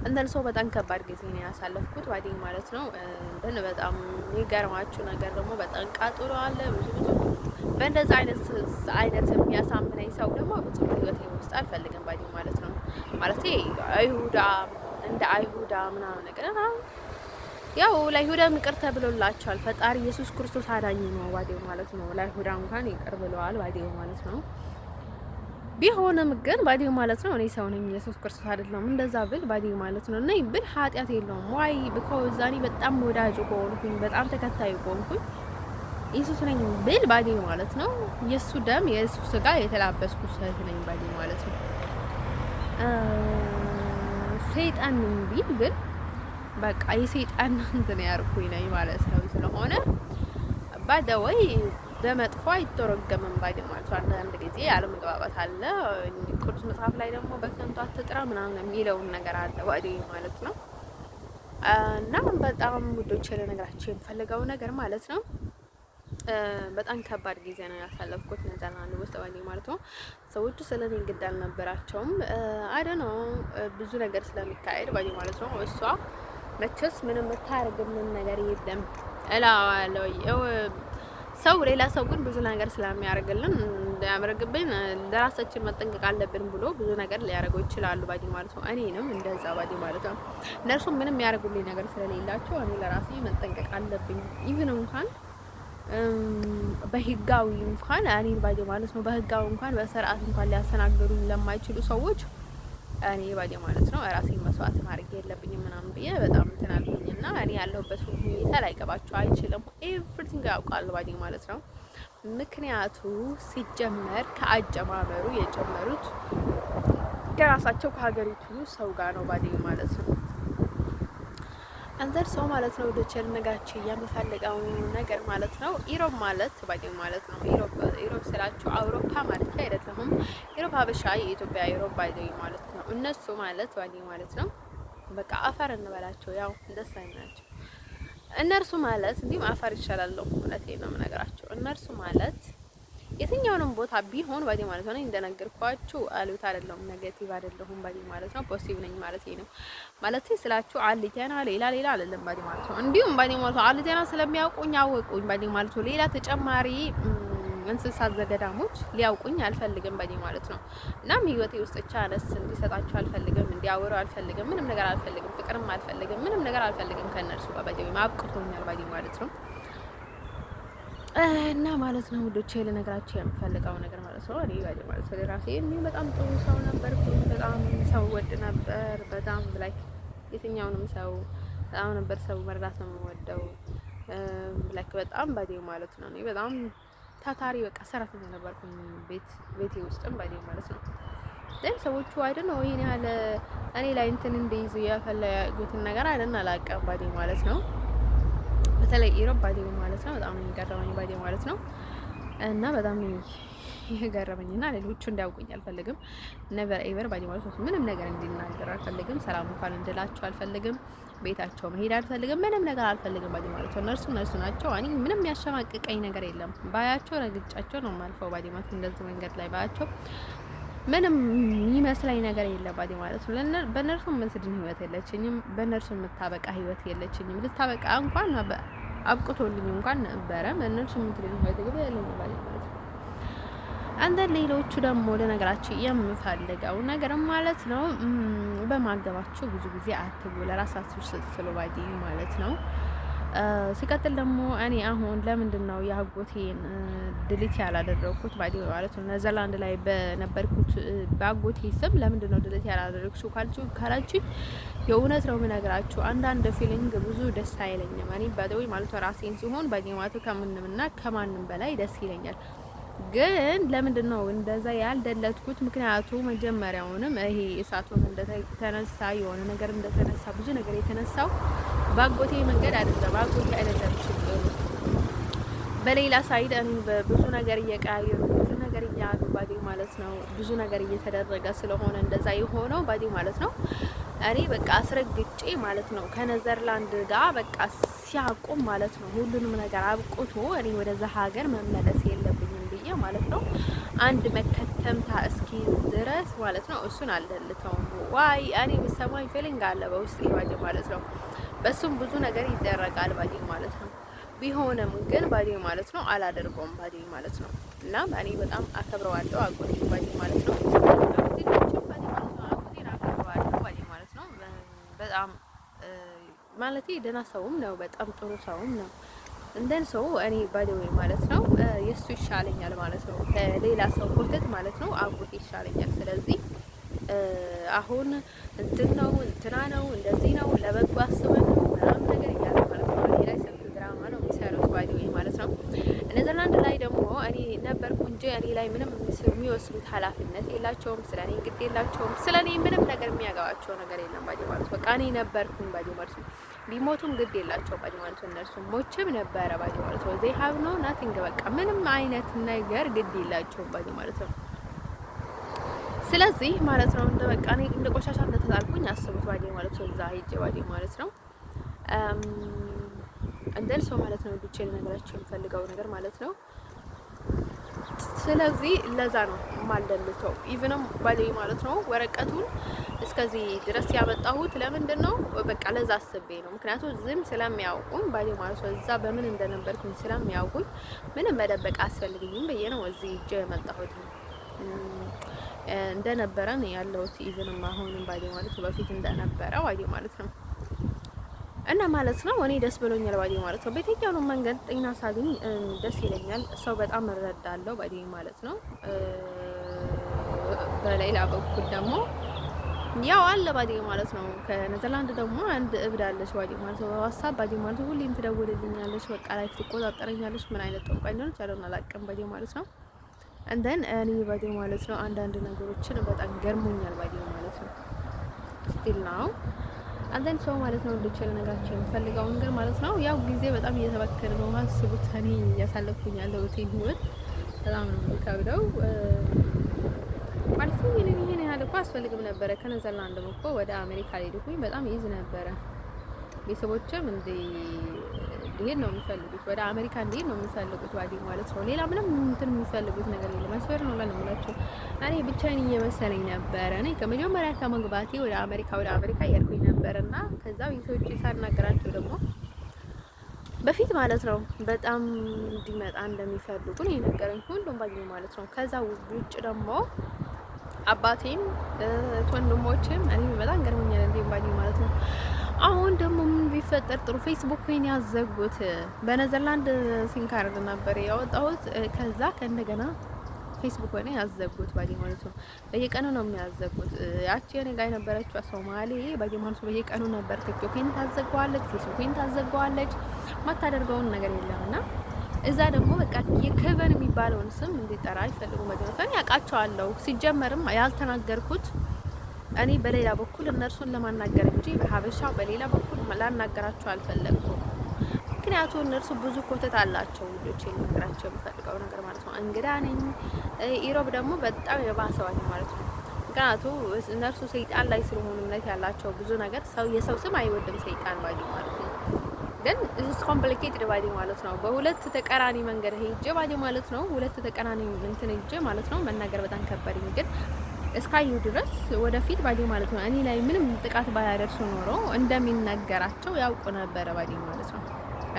እንደን ሰው በጣም ከባድ ጊዜ ነው ያሳለፍኩት ባዲ ማለት ነው። እንደን በጣም የሚገርማችሁ ነገር ደግሞ በጣም ቃጥሎ አለ ብዙ በእንደዛ አይነት የሚያሳምነኝ ሰው ደግሞ ብዙ ህይወቴ ውስጥ አልፈልግም ባዲ ማለት ነው። ማለት እንደ አይሁዳ ምናምን ነገር ያው ለይሁዳ ይቅር ተብሎላቸዋል። ፈጣሪ ኢየሱስ ክርስቶስ አዳኝ ነው ባዲው ማለት ነው። ለይሁዳ እንኳን ይቅር ብለዋል ባዲው ማለት ነው። ቢሆንም ግን ባዲው ማለት ነው እኔ ሰው ነኝ ኢየሱስ ክርስቶስ አይደለም። እንደዛ ብል ባዲው ማለት ነው እና ብል ኃጢአት የለውም ዋይ ቢኮዝ እኔ በጣም ወዳጅ ሆንኩኝ በጣም ተከታይ ሆንኩኝ ኢየሱስ ነኝ ብል ባዲው ማለት ነው የሱ ደም የሱ ስጋ የተላበስኩ ሰው ነኝ ባዲው ማለት ነው። ሰይጣን ቢል ግን በቃ የሰይጣን እንትን ያርኩኝ ነኝ ማለት ነው። ስለሆነ ባደወይ በመጥፎ አይተረገምም ባዲ ማለት ነው። አንዳንድ ጊዜ አለመግባባት አለ። ቅዱስ መጽሐፍ ላይ ደግሞ በከንቱ አትጥራ ምናምን የሚለውን ነገር አለ ባዲ ማለት ነው። እና በጣም ውዶች ለነገራችሁ የምፈልገው ነገር ማለት ነው በጣም ከባድ ጊዜ ነው ያሳለፍኩት ነዛናን ውስጥ ባዲ ማለት ነው። ሰዎቹ ስለኔ ግድ አልነበራቸውም። ነው ብዙ ነገር ስለሚካሄድ ባዲ ማለት ነው። እሷ መቼስ ምንም የምታረግልን ነገር የለም እላዋለሁ። ሰው ሌላ ሰው ግን ብዙ ነገር ስለሚያደርግልን እንዳያመርግብን ለራሳችን መጠንቀቅ አለብን ብሎ ብዙ ነገር ሊያደርገው ይችላሉ ባዲ ማለት ነው። እኔንም እንደዛ ባዲ ማለት ነው። እነርሱ ምንም ያደርጉልኝ ነገር ስለሌላቸው እኔ ለራሴ መጠንቀቅ አለብኝ። ኢቭን እንኳን በህጋዊ እንኳን እኔን ባዲ ማለት ነው በህጋዊ እንኳን በስርዓት እንኳን ሊያስተናግዱኝ ለማይችሉ ሰዎች እኔ ባዲ ማለት ነው ራሴን መስዋዕት ማድረግ የለብኝም ምናምን ብዬ በጣም እንትን አልኩኝና እኔ ያለሁበት ሁኔታ ላይገባቸው አይችልም። ኤቭሪቲንግ ያውቃሉ ባዲ ማለት ነው። ምክንያቱ ሲጀመር ከአጀማመሩ የጀመሩት ከራሳቸው ከሀገሪቱ ሰው ጋር ነው ባዲ ማለት ነው። አንዘር ሰው ማለት ነው ወደቸል ነጋችሁ የምፈልገው ነገር ማለት ነው ኢሮብ ማለት ባዲ ማለት ነው። ኢሮብ ስላችሁ አውሮፓ ማለት አይደለም። ኢሮብ ሀበሻ የኢትዮጵያ ኢሮብ ባዲ ማለት ነው። እነሱ ማለት ባዲ ማለት ነው በቃ አፈር እንበላቸው ያው ደስ አይናቸው። እነርሱ ማለት እንዲህ አፈር ይሻላል እውነቴን ነው የምነግራቸው። እነርሱ ማለት የትኛውንም ቦታ ቢሆን ባዲ ማለት ነው እንደነገርኳችሁ አሉት አይደለም ኔጌቲቭ አይደለሁም ባዲ ማለት ነው ፖዚቲቭ ነኝ ማለት ነው። ማለት ስላችሁ አልቴና ሌላ አይደለም ባዲ ማለት ነው። እንዲሁም ባዲ ማለት አልቴና ስለሚያውቁኝ አወቁኝ ባዲ ማለት ነው። ሌላ ተጨማሪ እንስሳት ዘገዳሞች ሊያውቁኝ አልፈልግም ባዲ ማለት ነው። እናም ህይወቴ ውስጥ ቻለስ እንዲሰጣችሁ አልፈልግም፣ እንዲያወሩ አልፈልግም፣ ምንም ነገር አልፈልግም፣ ፍቅርም አልፈልግም፣ ምንም ነገር አልፈልግም ከነርሱ ጋር ባዲ ማብቅቶኛል ባዲ ማለት ነው። እና ማለት ነው ውዶቼ ለነገራችሁ የምፈልገው ነገር ማለት ነው እኔ ባዲ ማለት ነው ራሴ እኔ በጣም ጥሩ ሰው ነበር፣ በጣም ሰው ወድ ነበር፣ በጣም ላይክ የትኛውንም ሰው በጣም ነበር ሰው መርዳት ነው የምወደው። ላይክ በጣም ባዲ ማለት ነው እኔ በጣም ታታሪ በቃ ሰራተኛ ነበርኩኝ ቤቴ ውስጥም ባዲ ማለት ነው። ግን ሰዎቹ አይደል ነው ይሄን ያህል እኔ ላይ እንትን እንደይዙ ያፈለጉትን ነገር አይደል አላውቅም ባዲ ማለት ነው። በተለይ ኢሮብ ባዲ ማለት ነው በጣም የሚገርመኝ ባዲ ማለት ነው። እና በጣም የገረመኝና ሌሎቹ እንዲያውቁኝ አልፈልግም። ነቨር ኤቨር ባዲ ማለት ነው ምንም ነገር እንዲናገር አልፈልግም። ሰላም እንኳን እንድላቸው አልፈልግም። ቤታቸው መሄድ አልፈልግም። ምንም ነገር አልፈልግም ባዲ ማለት ነው። እነርሱ ናቸው። እኔ ምንም ያሸማቅቀኝ ነገር የለም። ባያቸው ረግጫቸው ነው የማልፈው ባዲ ማለት እንደዚህ መንገድ ላይ ባያቸው ምንም የሚመስለኝ ነገር የለባት ማለት ነው። በእነርሱ የምትድን ህይወት የለችኝም። በእነርሱ የምታበቃ ህይወት የለችኝም። ልታበቃ እንኳን አብቅቶልኝ እንኳን ነበረ በእነርሱ የምትድን ህይወት ግን ያለኝ ማለት ነው። አንተ ሌሎቹ ደግሞ ለነገራችሁ የምፈልገው ነገር ማለት ነው በማገባችሁ ብዙ ጊዜ አትቡ፣ ለራሳችሁ ስትሉ ባዲ ማለት ነው። ሲቀጥል ደግሞ እኔ አሁን ለምንድን ነው የአጎቴን ድሊት ያላደረኩት ባዲ ማለት ነው። ኔዘርላንድ ላይ በነበርኩት በአጎቴ ስም ለምንድን ነው ድሊት ያላደረግሽው ካላችሁ የእውነት ነው የምነግራችሁ። አንዳንድ ፊሊንግ ብዙ ደስ አይለኝም። እኔ ባዲ ማለት ራሴን ሲሆን ባዲ ማለት ከምንምና ከማንም በላይ ደስ ይለኛል። ግን ለምንድን ነው እንደዛ ያልደለትኩት? ምክንያቱ መጀመሪያውንም ይሄ እሳቱን እንደተነሳ የሆነ ነገር እንደተነሳ ብዙ ነገር የተነሳው ባጎቴ መንገድ አይደለም። ባጎቴ አይደለም ችግሩ። በሌላ ሳይድ እኔ ብዙ ነገር እየቀያየሩ ብዙ ነገር እያሉ ባዲ ማለት ነው ብዙ ነገር እየተደረገ ስለሆነ እንደዛ የሆነው ባዲ ማለት ነው። እኔ በቃ አስረግጬ ማለት ነው ከኔዘርላንድ ጋር በቃ ሲያቆም ማለት ነው ሁሉንም ነገር አብቆቶ እኔ ወደዛ ሀገር መመለስ የለብኝም ብዬ ማለት ነው አንድ መከተምታ እስኪ ድረስ ማለት ነው እሱን አልደልተውም። ዋይ እኔ በሰማይ ፊሊንግ አለ በውስጥ ባዲ ማለት ነው። በሱም ብዙ ነገር ይደረጋል ባዲ ማለት ነው። ቢሆንም ግን ባዲ ማለት ነው አላደርገውም ባዲ ማለት ነው። እና እኔ በጣም አከብረዋለሁ አጎቴ ባዲ ማለት ነው። በጣም ማለት ደህና ሰውም ነው። በጣም ጥሩ ሰውም ነው። እንደን ሰው እኔ ባይደዌ ማለት ነው የሱ ይሻለኛል ማለት ነው። ከሌላ ሰው ኮተት ማለት ነው አጎቴ ይሻለኛል። ስለዚህ አሁን እንትን ነው እንትና ነው እንደዚህ ነው ለበጎ አስበን ነው ምናምን ነገር እያለ ማለት ነው። እኔ ላይ ስንት ድራማ ነው የሚሰሩት ባይደዌ ማለት ነው። ኔዘርላንድ ላይ ደግሞ እኔ ነበርኩ እንጂ እኔ ላይ ምንም የሚወስዱት ኃላፊነት የላቸውም። ስለ እኔ ግድ የላቸውም። ስለ እኔ ምንም ነገር የሚያገባቸው ነገር የለም ባዲ ማለት በቃ እኔ ነበርኩኝ ባዲ ማለት ነው። ቢሞቱም ግድ የላቸው ባዲ ማለት ነው። እነርሱ ሞችም ነበረ ባዲ ማለት ነው። they have no nothing በቃ ምንም አይነት ነገር ግድ የላቸውም ባዲ ማለት ነው። ስለዚህ ማለት ነው እንደ በቃ እኔ እንደ ቆሻሻ እንደተጣልኩኝ አስቡት ባዲ ማለት ነው። እዛ ሂጅ ባዲ ማለት ነው እንደን ሰው ማለት ነው ብቻ ልነግራችሁ የምፈልገው ነገር ማለት ነው። ስለዚህ ለዛ ነው ማልደልተው ኢቭንም ባዲ ማለት ነው ወረቀቱን እስከዚህ ድረስ ያመጣሁት ለምንድን ነው? በቃ ለዛ አስቤ ነው። ምክንያቱም ዝም ስለሚያውቁኝ ባዲ ማለት ነው እዛ በምን እንደነበርኩኝ ስለሚያውቁኝ ምንም መደበቅ አስፈልግኝም ብዬ ነው እዚህ እጄ የመጣሁት እንደነበረ ነው ያለሁት። ኢቭንም አሁንም ባዲ ማለት ነው በፊት እንደነበረ ባዲ ማለት ነው እና ማለት ነው እኔ ደስ ብሎኛል ባዲ ማለት ነው። በየትኛው መንገድ ጤና ሳገኝ ደስ ይለኛል። ሰው በጣም እረዳለሁ ባዲ ማለት ነው። በሌላ በኩል ደግሞ ያው አለ ባዲ ማለት ነው። ከኔዘርላንድ ደግሞ አንድ እብድ አለች ባዲ ማለት ነው። በዋትስአፕ ባዲ ማለት ነው ሁሌም ትደውልልኛለች፣ በቃ ላይ ትቆጣጠረኛለች። ምን አይነት ጠንቋይ እንደሆነች አላውቅም ባዲ ማለት ነው። እንደን እኔ ባዲ ማለት ነው አንዳንድ ነገሮችን በጣም ገርሞኛል ባዲ ማለት ነው። ስቲል ነው አንተን ሰው ማለት ነው እንድች ለነገራችሁ የምፈልገው ነገር ማለት ነው ያው ጊዜ በጣም እየተበከለ ነው። አስቡት እኔ እያሳለፍኩኝ ያለሁት ህይወት በጣም ነው የሚከብደው ማለት ነው። ይሄን ያህል እኮ አስፈልግም ነበረ። ከኔዘርላንድ እኮ ወደ አሜሪካ ሄድኩኝ በጣም ይዝ ነበረ። ቤተሰቦችም እንዲሄድ ነው የሚፈልጉት፣ ወደ አሜሪካ እንዲሄድ ነው የሚፈልጉት ባዲ ማለት ነው። ሌላ ምንም እንትን የሚፈልጉት ነገር የለም። መስፈር ነው ለነምላችሁ እኔ ብቻዬን እየመሰለኝ ነበረ። እኔ ከመጀመሪያ ከመግባቴ ወደ አሜሪካ እያልኩኝ ነበርና ከዛ ቤተሰቦቼ ሳናገራቸው ደግሞ በፊት ማለት ነው በጣም እንዲመጣ እንደሚፈልጉ ነው የነገረኝ ሁሉም ባዲ ማለት ነው። ከዛ ውጭ ደግሞ አባቴም ወንድሞቼም እኔ በጣም ገርሞኛል እንዴ ባዲ ማለት ነው። አሁን ደግሞ ምን ቢፈጠር ጥሩ ፌስቡክን ያዘጉት በኔዘርላንድ ሲም ካርድ ነበር ያወጣሁት። ከዛ ከእንደገና ፌስቡክ ሆነ ያዘጉት ባዲ ማለት ነው። በየቀኑ ነው የሚያዘጉት። ያቺ እኔ ጋር የነበረችው ሶማሌ ባዲ ማለት ነው በየቀኑ ነበር ቲክቶክን ታዘጋዋለች፣ ፌስቡክን ታዘጋዋለች። ማታደርገውን ነገር የለምና እዛ ደግሞ በቃ የከቨን የሚባለውን ስም እንዲጠራ አይፈልጉም። በደረሰኝ ያውቃቸዋለሁ። ሲጀመርም ያልተናገርኩት እኔ በሌላ በኩል እነርሱን ለማናገር እንጂ በሀበሻው በሌላ በኩል ላናገራቸው አልፈለግኩም። ምክንያቱም እነርሱ ብዙ ኮተት አላቸው። ልጆች ልነግራቸው የምፈልገው ነገር ማለት ነው እንግዳ ነኝ። ኢሮብ ደግሞ በጣም የባሰዋል ማለት ነው። ምክንያቱም እነርሱ ሰይጣን ላይ ስለሆኑ እምነት ያላቸው ብዙ ነገር የሰው ስም አይወድም ሰይጣን ባዲ ማለት ነው። ግን እሱ ኮምፕሊኬትድ ባዲ ማለት ነው። በሁለት ተቀራኒ መንገድ ሄጄ ባዲ ማለት ነው ሁለት ተቀራኒ እንትን ሄጄ ማለት ነው መናገር በጣም ከበደኝ ግን እስካዩ ድረስ ወደፊት ባዲ ማለት ነው እኔ ላይ ምንም ጥቃት ባያደርሱ ኖሮ እንደሚነገራቸው ያውቁ ነበረ ባዲ ማለት ነው።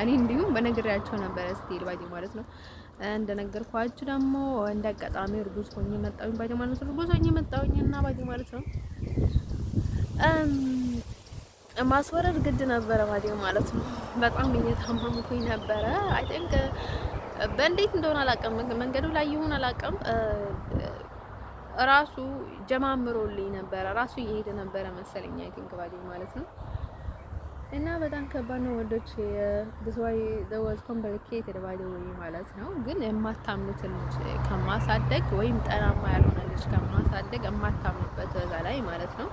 እኔ እንዲሁም በነገራቸው ነበረ ስቲል ባዲ ማለት ነው። እንደነገርኳችሁ ደግሞ እንደ አጋጣሚ እርጉዝ ሆኜ መጣሁኝ ባዲ ማለት ነው። እርጉዝ ሆኜ መጣሁኝና ባዲ ማለት ነው ማስወረድ ግድ ነበረ ባዲ ማለት ነው። በጣም እየታመምኩኝ ነበረ። አይ ቲንክ በእንዴት እንደሆነ አላውቅም፣ መንገዱ ላይ ይሁን አላውቅም፣ ራሱ ጀማምሮልኝ ነበረ፣ ራሱ እየሄደ ነበረ መሰለኝ አይ ቲንክ ባዲ ማለት ነው። እና በጣም ከባድ ነው ወንዶች በስዋይ ዘወዝ ኮምፕሊኬትድ ባይ ዘ ወይ ማለት ነው። ግን የማታምኑትን ልጅ ከማሳደግ ወይም ጠናማ ያልሆነ ልጅ ከማሳደግ የማታምኑበት በዛ ላይ ማለት ነው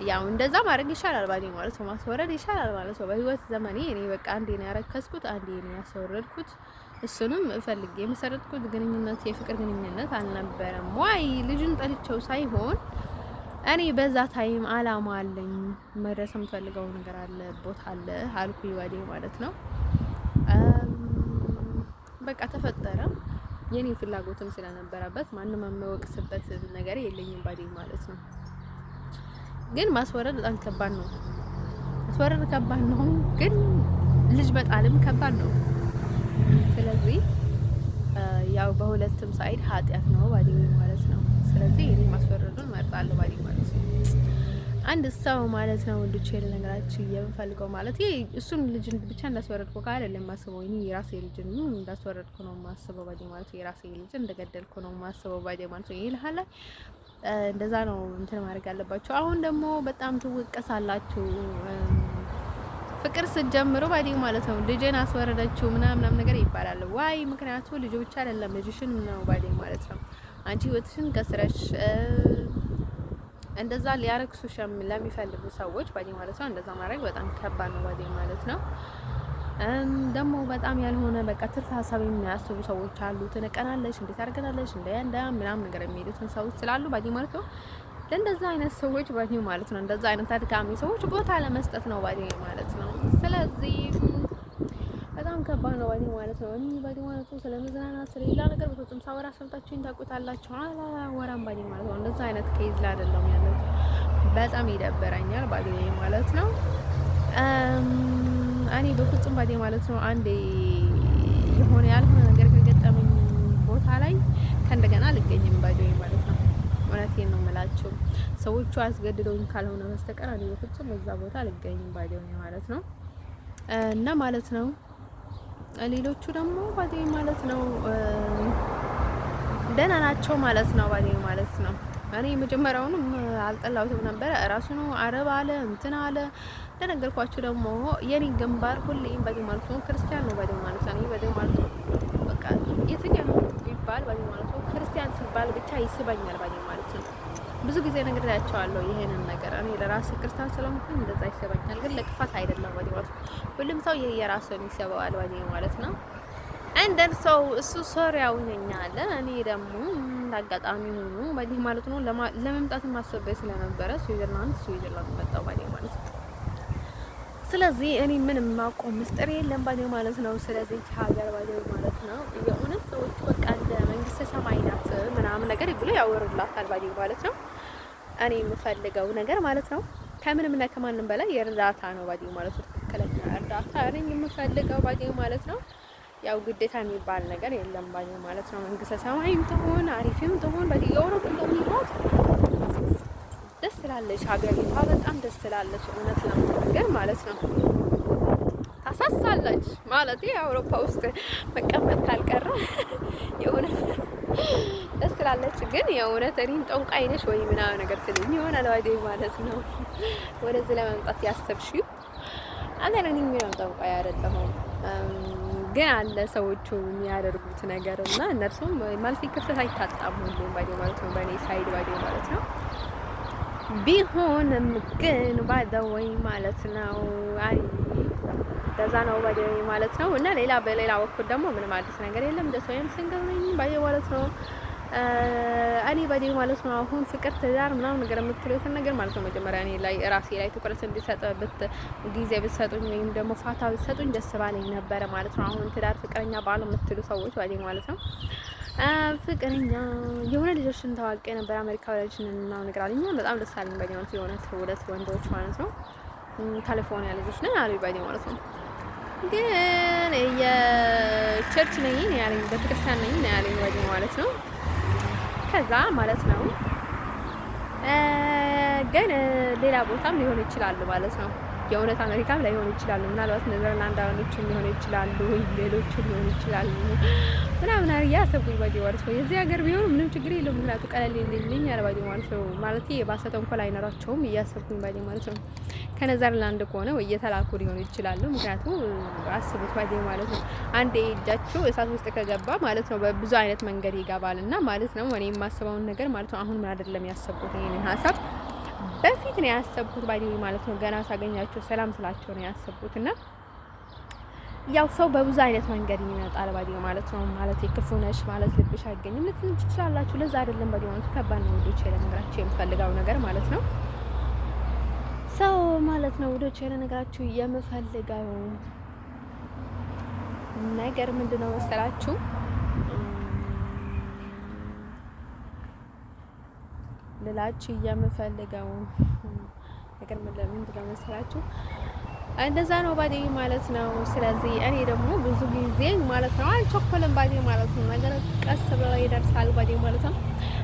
ያው እንደዛ ማድረግ ይሻላል ባዲ ማለት ነው። ማስወረድ ይሻላል ማለት ነው። በህይወት ዘመኔ እኔ በቃ አንዴ ነው ያረከስኩት፣ አንዴ ነው ያስወረድኩት። እሱንም ፈልጌ የመሰረትኩት ግንኙነት የፍቅር ግንኙነት አልነበረም ወይ ልጁን ጠልቼው ሳይሆን እኔ በዛ ታይም አላማ አለኝ፣ መድረስ የምፈልገው ነገር አለ፣ ቦታ አለ አልኩኝ ባዲ ማለት ነው። በቃ ተፈጠረ። የኔ ፍላጎትም ስለነበረበት ማንም የማይወቅስበት ነገር የለኝም ባዲ ማለት ነው። ግን ማስወረድ በጣም ከባድ ነው። ማስወረድ ከባድ ነው፣ ግን ልጅ መጣልም ከባድ ነው። ስለዚህ ያው በሁለቱም ሳይድ ኃጢያት ነው ባዲ ማለት ነው። ስለዚህ እኔ ማስወረዱን እመርጣለሁ ባዲ ማለት ነው። አንድ ሰው ማለት ነው ወንዶች ነገራችሁ የምፈልገው ማለት ይሄ እሱን ልጅ ብቻ እንዳስወረድኩ አይደለም የማስበው፣ እኔ የራሴ ልጅ ነው እንዳስወረድኩ ነው የማስበው ባዲ ማለት ነው። የራሴ ልጅ እንደገደልኩ ነው የማስበው ባዲ ማለት ነው። ይሄ እንደዛ ነው እንትን ማድረግ ያለባችሁ። አሁን ደግሞ በጣም ትወቀሳላችሁ ፍቅር ስትጀምሩ ባዲ ማለት ነው። ልጅን አስወረደችው ምናምን ነገር ይባላል። ዋይ ምክንያቱ ልጅ ብቻ አይደለም ልጅሽን ነው ባዲ ማለት ነው። አንቺ ህይወትሽን ከስረሽ እንደዛ ሊያረክሱሽ ለሚፈልጉ ሰዎች ባዲ ማለት ነው እንደዛ ማድረግ በጣም ከባድ ነው ባዲ ማለት ነው። ደግሞ በጣም ያልሆነ በቃ ትርፍ ሀሳብ የሚያስቡ ሰዎች አሉ። ትነቀናለሽ፣ እንዴት አድርገናለሽ፣ እንደ ምናምን ነገር የሚሄዱትን ሰዎች ስላሉ ባዲ ማለት ነው ለእንደዛ አይነት ሰዎች ባዲ ማለት ነው እንደዛ አይነት አድካሚ ሰዎች ቦታ ለመስጠት ነው ባዲ ማለት ነው። ስለዚህ በጣም ከባድ ነው ባዲ ማለት ነው። እኔ ባዲ ማለት ነው ስለመዝናናት ስለሌላ ነገር በፍጹም ሳወራ ሰምታችሁኝ ታውቁታላችሁ። አላወራም ባዲ ማለት ነው። እንደዛ አይነት ኬዝ ላይ አይደለም ያለው። በጣም ይደበረኛል ባዲ ማለት ነው። እኔ በፍጹም ባዲ ማለት ነው አንዴ የሆነ ያልሆነ ነገር ከገጠመኝ ቦታ ላይ ከእንደገና አልገኝም ባዲ ማለት ነው። እውነቴን ነው የምላችሁ። ሰዎቹ አስገድደውኝ ካልሆነ በስተቀር እኔ በፍጹም እዛ ቦታ አልገኝም ባዲ ማለት ነው። እና ማለት ነው ሌሎቹ ደግሞ ባዲ ማለት ነው ደህና ናቸው ማለት ነው ባዲ ማለት ነው። እኔ መጀመሪያውንም አልጠላሁትም ነበረ። እራሱ ነው አረብ አለ እንትን አለ። እንደነገርኳችሁ ደግሞ የኔ ግንባር ሁሌም ባዲ ማለት ነው ክርስቲያን ነው ባዲ ማለት ነው። ባዲ ማለት ነው በቃ የትኛው ነው ቢባል ባዲ ማለት ነው ክርስቲያን ሲባል ብቻ ይስበኛል ባዲ ማለት ነው። ብዙ ጊዜ ነግሬያቸዋለሁ ይሄንን ነገር። እኔ ለራሴ ክርስቲያን ስለሆንኩኝ እንደዛ ይሰበኛል፣ ግን ለክፋት አይደለም ባዲ ማለት ነው። ሁሉም ሰው የራሱን ይሰበዋል ባዲ ማለት ነው። እንደን ሰው እሱ ሶሪያው ነኝ አለ። እኔ ደግሞ አጋጣሚ ሆኖ ባዲ ማለት ነው ለመምጣት ማሰበው ስለነበረ ስዊዘርላንድ መጣሁ ባዲ ማለት ነው። ስለዚህ እኔ ምንም ማውቀው ምስጢር የለም ባዲ ማለት ነው። ስለዚህ ሀገር ባዲ ማለት ነው የእውነት ሰዎች በቃ እንደ መንግስተ ሰማይ ናት ምናምን ነገር ይብሉ ያወሩላታል ባዲ ማለት ነው። እኔ የምፈልገው ነገር ማለት ነው ከምንም እና ከማንም በላይ የእርዳታ ነው ባዲ ማለት ነው። ትክክለኛ እርዳታ እኔ የምፈልገው ባዲ ማለት ነው። ያው ግዴታ የሚባል ነገር የለም ባዲ ማለት ነው። መንግስተ ሰማይም ትሆን አሪፍም ትሆን ባዲ የአውሮፓ እንደሚሆን ደስ ትላለች ሀገሪቷ፣ በጣም ደስ ትላለች እውነት ለመናገር ማለት ነው። ታሳሳለች ማለት የአውሮፓ ውስጥ መቀመጥ ካልቀረ የእውነት ደስ ትላለች። ግን የእውነት እኔን ጠንቋይ ነሽ ወይ ምናምን ነገር ትልኝ ይሆናል ባዲ ማለት ነው። ወደዚህ ለመምጣት ያሰብሽው አንተ ነኝ የሚሆን ጠንቋይ አይደለሁም። ግን አለ ሰዎቹ የሚያደርጉት ነገር እና እነርሱም ማልፊ ክፍተት አይታጣም ሁሉም ባዲ ማለት ነው። በእኔ ሳይድ ባዲ ማለት ነው ቢሆንም ግን ባደወይ ማለት ነው። አይ ደዛ ነው ባደወይ ማለት ነው። እና በሌላ በኩል ደግሞ ምንም አዲስ ነገር የለም። ደሰውም ሲንገርኝ ባዲ ማለት ነው። እኔ ባዲ ማለት ነው አሁን ፍቅር ትዳር ምናምን ነገር የምትሉትን ነገር ማለት ነው መጀመሪያ እኔ ላይ ራሴ ላይ ትኩረት እንዲሰጥበት ጊዜ ብትሰጡኝ ወይም ደግሞ ፋታ ብትሰጡኝ ደስ ባለኝ ነበረ ማለት ነው። አሁን ትዳር ፍቅረኛ ባል የምትሉ ሰዎች ባዲ ማለት ነው ፍቅረኛ የሆነ ልጆችን ታዋቂ ነበር አሜሪካ ወላጅን እና ነገር አለኝ። በጣም ደስ አለኝ ባዲ ማለት የሆነ ሁለት ወንዶች ማለት ነው ካሊፎርኒያ ልጆች ነኝ አሉ ባዲ ማለት ነው። ግን የቸርች ነኝ ያለኝ ቤተክርስቲያን ነኝ ያለኝ ባዲ ማለት ነው። ከዛ ማለት ነው ግን ሌላ ቦታም ሊሆን ይችላሉ ማለት ነው። የእውነት አሜሪካም ላይሆን ይችላሉ። ምናልባት ኔዘርላንዳውያኖችም ሊሆኑ ይችላሉ፣ ሌሎች ሊሆኑ ይችላሉ ምናምን እያሰብኩኝ ባዲ ማለት ነው። የዚህ ሀገር ቢሆኑ ምንም ችግር የለውም። ምክንያቱ ቀለል ይልልኝ ያለ ባዲ ማለት ነው። ማለት የባሰ ተንኮል አይኖራቸውም እያሰብኩኝ ባዲ ማለት ነው። ከኔዘርላንድ ከሆነ ወይ እየተላኩ ሊሆኑ ይችላሉ። ምክንያቱ አስቡት ባዲ ማለት ነው። አንዴ እጃቸው እሳት ውስጥ ከገባ ማለት ነው በብዙ አይነት መንገድ ይገባልና ማለት ነው። እኔ የማስበውን ነገር ማለት ነው አሁን ምን አይደለም ያሰብኩት ይሄንን ሀሳብ በፊት ነው ያሰብኩት ባዲ ማለት ነው። ገና ሳገኛቸው ሰላም ስላቸው ነው ያሰብኩት። እና ያው ሰው በብዙ አይነት መንገድ ይመጣል ባዲ ማለት ነው። ማለት ክፉ ነሽ ማለት ልብሽ አይገኝም ልትሉ ትችላላችሁ። ለዛ አይደለም ባዲ ማለት ከባድ ነው ወዶቼ፣ ለነገራችሁ የምፈልገው ነገር ማለት ነው። ሰው ማለት ነው ወዶቼ፣ ለነገራችሁ የምፈልገው ነገር ምንድነው መሰላችሁ? ልላችሁ የምፈልገው ነገር ምንድነው መሰላችሁ? እንደዛ ነው ባዲ ማለት ነው። ስለዚህ እኔ ደግሞ ብዙ ጊዜ ማለት ነው አልቸኮልም ባዲ ማለት ነው። ነገር ቀስ ብሎ ይደርሳል ባዲ ማለት ነው።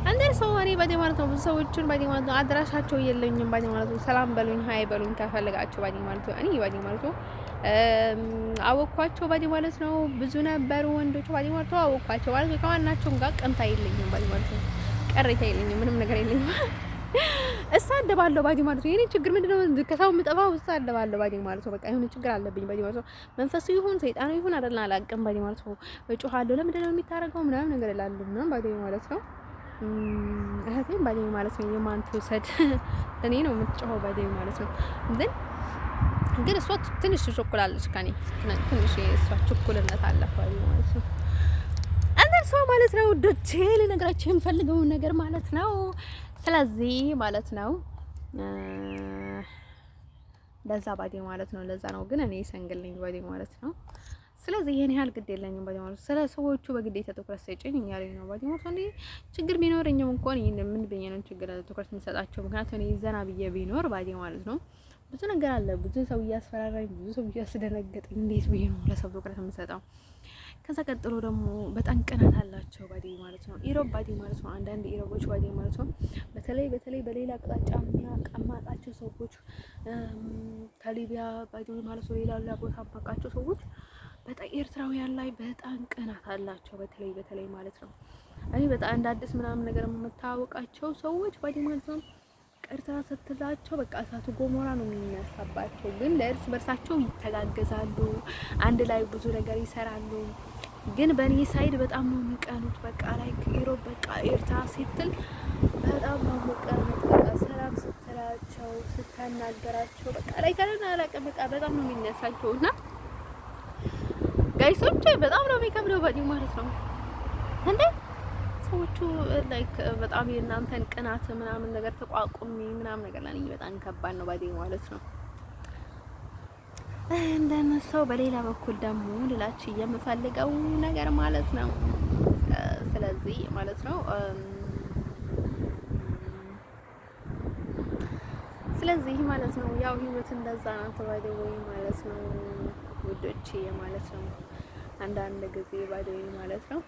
አንዴ ሰው እኔ ባዲ ማለት ነው ብዙ ሰዎችን ባዲ ማለት ነው አድራሻቸው የለኝም ባዲ ማለት ነው። ሰላም በሉኝ ሀይ በሉኝ ከፈልጋቸው ባዲ ማለት ነው። እኔ ባዲ ማለት ነው አወኳቸው ባዲ ማለት ነው። ብዙ ነበሩ ወንዶች ባዲ ማለት ነው አወኳቸው ማለት ነው። ከማናቸውም ጋር ቀንታ የለኝም ባዲ ማለት ነው። ቀረታ የለኝም፣ ምንም ነገር የለኝም። እሳደባለሁ ባዲ ማለት ነው። የኔ ችግር ምንድነው? ከሰው የምጠፋው እሳደባለሁ ባዲ ማለት ነው። በቃ የሆነ ችግር አለብኝ ባዲ ማለት ነው። መንፈሱ ይሁን ሰይጣኑ ይሁን አይደለም አላውቅም ባዲ ማለት ነው። እጮሃለሁ ለምንድነው የሚታረገው ምናምን ነገር እላለሁ ምናምን ባዲ ማለት ነው። እህቴም ባዲ ማለት ነው የማን ትውሰድ እኔ ነው የምትጮኸው ባዲ ማለት ነው። ግን እሷ ትንሽ ትቸኩላለች ከኔ ትንሽ እሷ ችኩልነት አለፈ ባዲ ማለት ነው። ሰው ማለት ነው ውዶቼ ልነግራችሁ የምፈልገው ነገር ማለት ነው። ስለዚህ ማለት ነው ለዛ ባዲ ማለት ነው ለዛ ነው። ግን እኔ ሰንግልኝ ባዲ ማለት ነው። ስለዚህ ይሄን ያህል ግድ የለኝም ባዲ ማለት ነው። ስለ ሰዎቹ በግዴታ ትኩረት ሰጪኝ ያለኝ ነው ባዲ ማለት ነው። ችግር ቢኖርኝም እንኳን ይሄን ምን ብዬ ነው ችግር ትኩረት የምሰጣቸው? ምክንያቱም እኔ ዘና ብዬ ቢኖር ባዲ ማለት ነው ብዙ ነገር አለ። ብዙ ሰው እያስፈራራኝ፣ ብዙ ሰው እያስደነገጠኝ እንዴት ብዬ ነው ለሰው ትኩረት የምሰጠው? ከዛ ቀጥሎ ደግሞ በጣም ቅናት አላቸው ባዲ ማለት ነው። ኢሮብ ባዲ ማለት ነው። አንዳንድ ኢሮቦች ባዲ ማለት ነው በተለይ በሌላ አቅጣጫ የሚያቀማጣቸው ሰዎች ከሊቢያ ባዲ ማለት ነው ሌላ ቦታ አማቃቸው ሰዎች በጣም ኤርትራውያን ላይ በጣም ቅናት አላቸው። በተለይ ማለት ነው እኔ በጣም እንደ አዲስ ምናምን ነገር የምታወቃቸው ሰዎች ባዲ ማለት ነው ኤርትራ ስትላቸው በቃ እሳቱ ጎሞራ ነው የሚነሳባቸው። ግን ለእርስ በርሳቸው ይተጋገዛሉ፣ አንድ ላይ ብዙ ነገር ይሰራሉ። ግን በእኔ ሳይድ በጣም ነው የሚቀኑት። በቃ ላይ ኢሮብ በቃ ኤርትራ ስትል በጣም ነው የሚቀኑት። በቃ ሰላም ስትላቸው ስታናገራቸው በቃ ላይ ካለና አላውቅም በቃ በጣም ነው የሚነሳቸው። እና ጋይሶች በጣም ነው የሚከብደው ባዲ ማለት ነው እንዴ ሰዎቹ ላይክ በጣም የእናንተን ቅናት ምናምን ነገር ተቋቁሚ ምናምን ነገር ላይ በጣም ከባድ ነው ባዲ ማለት ነው። እንደነሰው በሌላ በኩል ደግሞ ልላችሁ የምፈልገው ነገር ማለት ነው ስለዚህ ማለት ነው ስለዚህ ማለት ነው ያው ህይወት እንደዛ ናት ባዲ ወይ ማለት ነው ውዶቼ ማለት ነው። አንዳንድ ጊዜ ባዲ ወይ ማለት ነው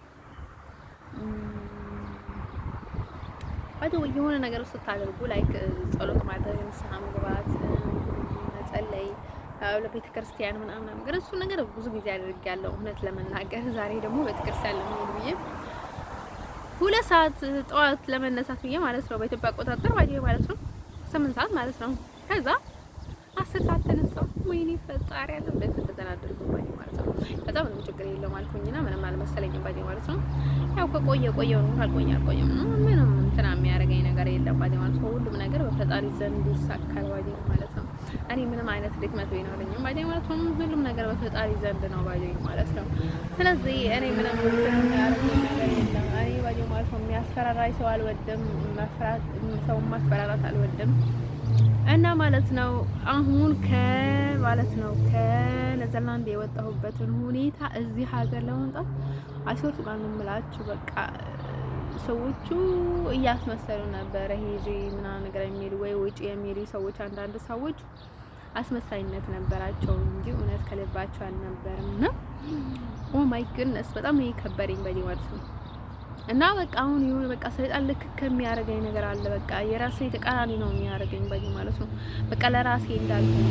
ባዲ ወይ የሆነ ነገር ስታደርጉ ላይክ ጸሎት ማድረግ፣ ንስሐ መግባት፣ መጸለይ ለቤተ ክርስቲያን ምናምን ነገር እሱ ነገር ብዙ ጊዜ አድርጌያለሁ እውነት ለመናገር። ዛሬ ደግሞ ቤተ ክርስቲያን ለመሄድ ብዬ 2 ሰዓት ጠዋት ለመነሳት ብዬ ማለት ነው በኢትዮጵያ አቆጣጠር ባዲ ማለት ነው 8 ሰዓት ማለት ነው። ከዛ 10 ሰዓት ተነሳሁ። ወይኔ ፈጣሪ ያለ እንዴት ተደናደርኩ ባዲ ማለት ነው። ከዛ ምንም ችግር የለውም አልኩኝና ምንም አልመሰለኝም ባዲ ማለት ነው። ያው ከቆየው ነው አልቆየም ነው ምንም እንትና የሚያደርገኝ ነገር የለም ባዲ ማለት ነው። ሁሉም ነገር በፈጣሪ ዘንድ ይሳካል ባዲ ማለት ነው። እኔ ምንም አይነት ድክመት ቢኖረኝም ባዲ ማለት ነው ሁሉም ነገር በፈጣሪ ዘንድ ነው ባዲ ማለት ነው። ስለዚህ እኔ ምንም የሚያደርገኝ ነገር የለም። እኔ ባዲ ማለት ነው የሚያስፈራራኝ ሰው አልወድም። ሰው ማስፈራራት አልወድም። እና ማለት ነው አሁን ከኔዘርላንድ የወጣሁበትን ሁኔታ እዚህ ሀገር ለመምጣት አስወጡ ጋር ነው የምላችሁ። በቃ ሰዎቹ እያስመሰሉ ነበረ ሄጂ ምናምን ነገር የሚሉ ወይ ውጪ የሚሉ ሰዎች፣ አንዳንድ ሰዎች አስመሳይነት ነበራቸው እንጂ እውነት ከልባቸው አልነበረም። እና ኦ ማይ ጉድነስ በጣም ነው የከበደኝ በዚህ ማለት ነው። እና በቃ አሁን የሆነ በቃ ሰይጣን ልክ ከሚያደርገኝ ነገር አለ። በቃ የራሴ ተቃራኒ ነው የሚያደርገኝ በዚህ ማለት ነው። በቃ ለራሴ እንዳልሆን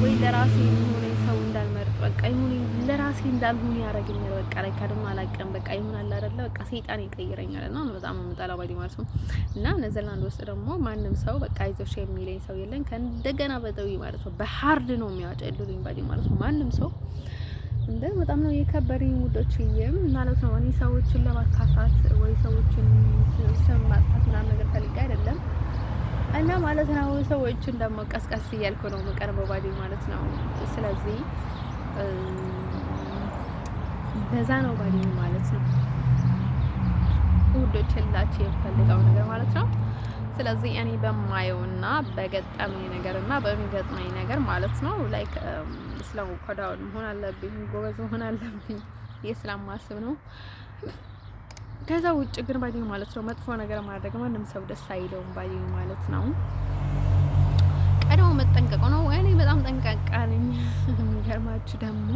ወይ ለራሴ የሆነ ሰው እንዳልመርጥ በቃ ይሁን ለራሴ እንዳልሆን ያደርገኛል። በቃ ላይ ካደም አላቀም በቃ ይሆናል አይደለ? በቃ ሰይጣን ይቀይረኛል እና በጣም የምጠላው በዚህ ማለት ነው። እና ኔዘርላንድ ውስጥ ደግሞ ማንም ሰው በቃ አይዞሽ የሚለኝ ሰው የለም። ከእንደገና በጠዊ ማለት ነው በሃርድ ነው የሚያጨልሉኝ በዚህ ማለት ነው ማንም ሰው እንደ በጣም ነው የከበረኝ ውዶችዬም ማለት ነው። እኔ ሰዎችን ለማካፋት ወይ ሰዎችን ስም ማጥፋት ምናምን ነገር ፈልጌ አይደለም። እና ማለት ነው ሰዎችን ደግሞ ቀስቀስ እያልኩ ነው የምቀርበው ባዲ ማለት ነው። ስለዚህ በዛ ነው ባዲ ማለት ነው ውዶች ላችሁ የምፈልገው ነገር ማለት ነው። ስለዚህ እኔ በማየውና በገጠመኝ ነገርና በሚገጥመኝ ነገር ማለት ነው ላይክ እስላም ኮዳውን መሆን አለብኝ፣ ጎበዝ መሆን አለብኝ የስላማስብ ነው። ከዛ ውጭ ግን ባይ ማለት ነው መጥፎ ነገር ማድረግ ማንም ሰው ደስ አይለውም ባይ ማለት ነው። ቀደም መጠንቀቅ ነው። እኔ በጣም ጠንቃቃ ነኝ። የሚገርማችሁ ደግሞ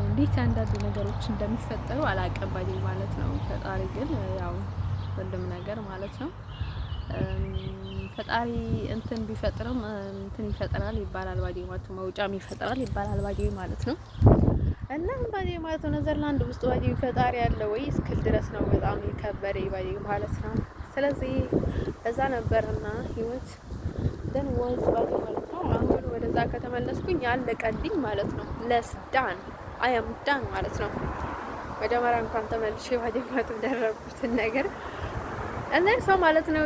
እንዴት አንዳንድ ነገሮች እንደሚፈጠሩ አላውቅም ባይ ማለት ነው። ፈጣሪ ግን ያው ሁሉም ነገር ማለት ነው ፈጣሪ እንትን ቢፈጥርም እንትን ይፈጥራል ይባላል ባዲ ማለት ነው። መውጫም ይፈጥራል ይባላል ባዲ ማለት ነው። እና ባዲ ማለት ነው ኔዘርላንድ ውስጥ ባዲ ፈጣሪ ያለ ወይ እስክል ድረስ ነው በጣም የከበደ ባዲ ማለት ነው። ስለዚህ በዛ ነበርና ህይወት ደን ወዝ ባዲ ማለት ነው። አሁን ወደዛ ከተመለስኩኝ ያለቀልኝ ማለት ነው። ለስዳን አይ አም ዳን ማለት ነው። መጀመሪያ እንኳን ተመልሼ ባዲ ማለት ደረብኩትን ነገር እና ሰው ማለት ነው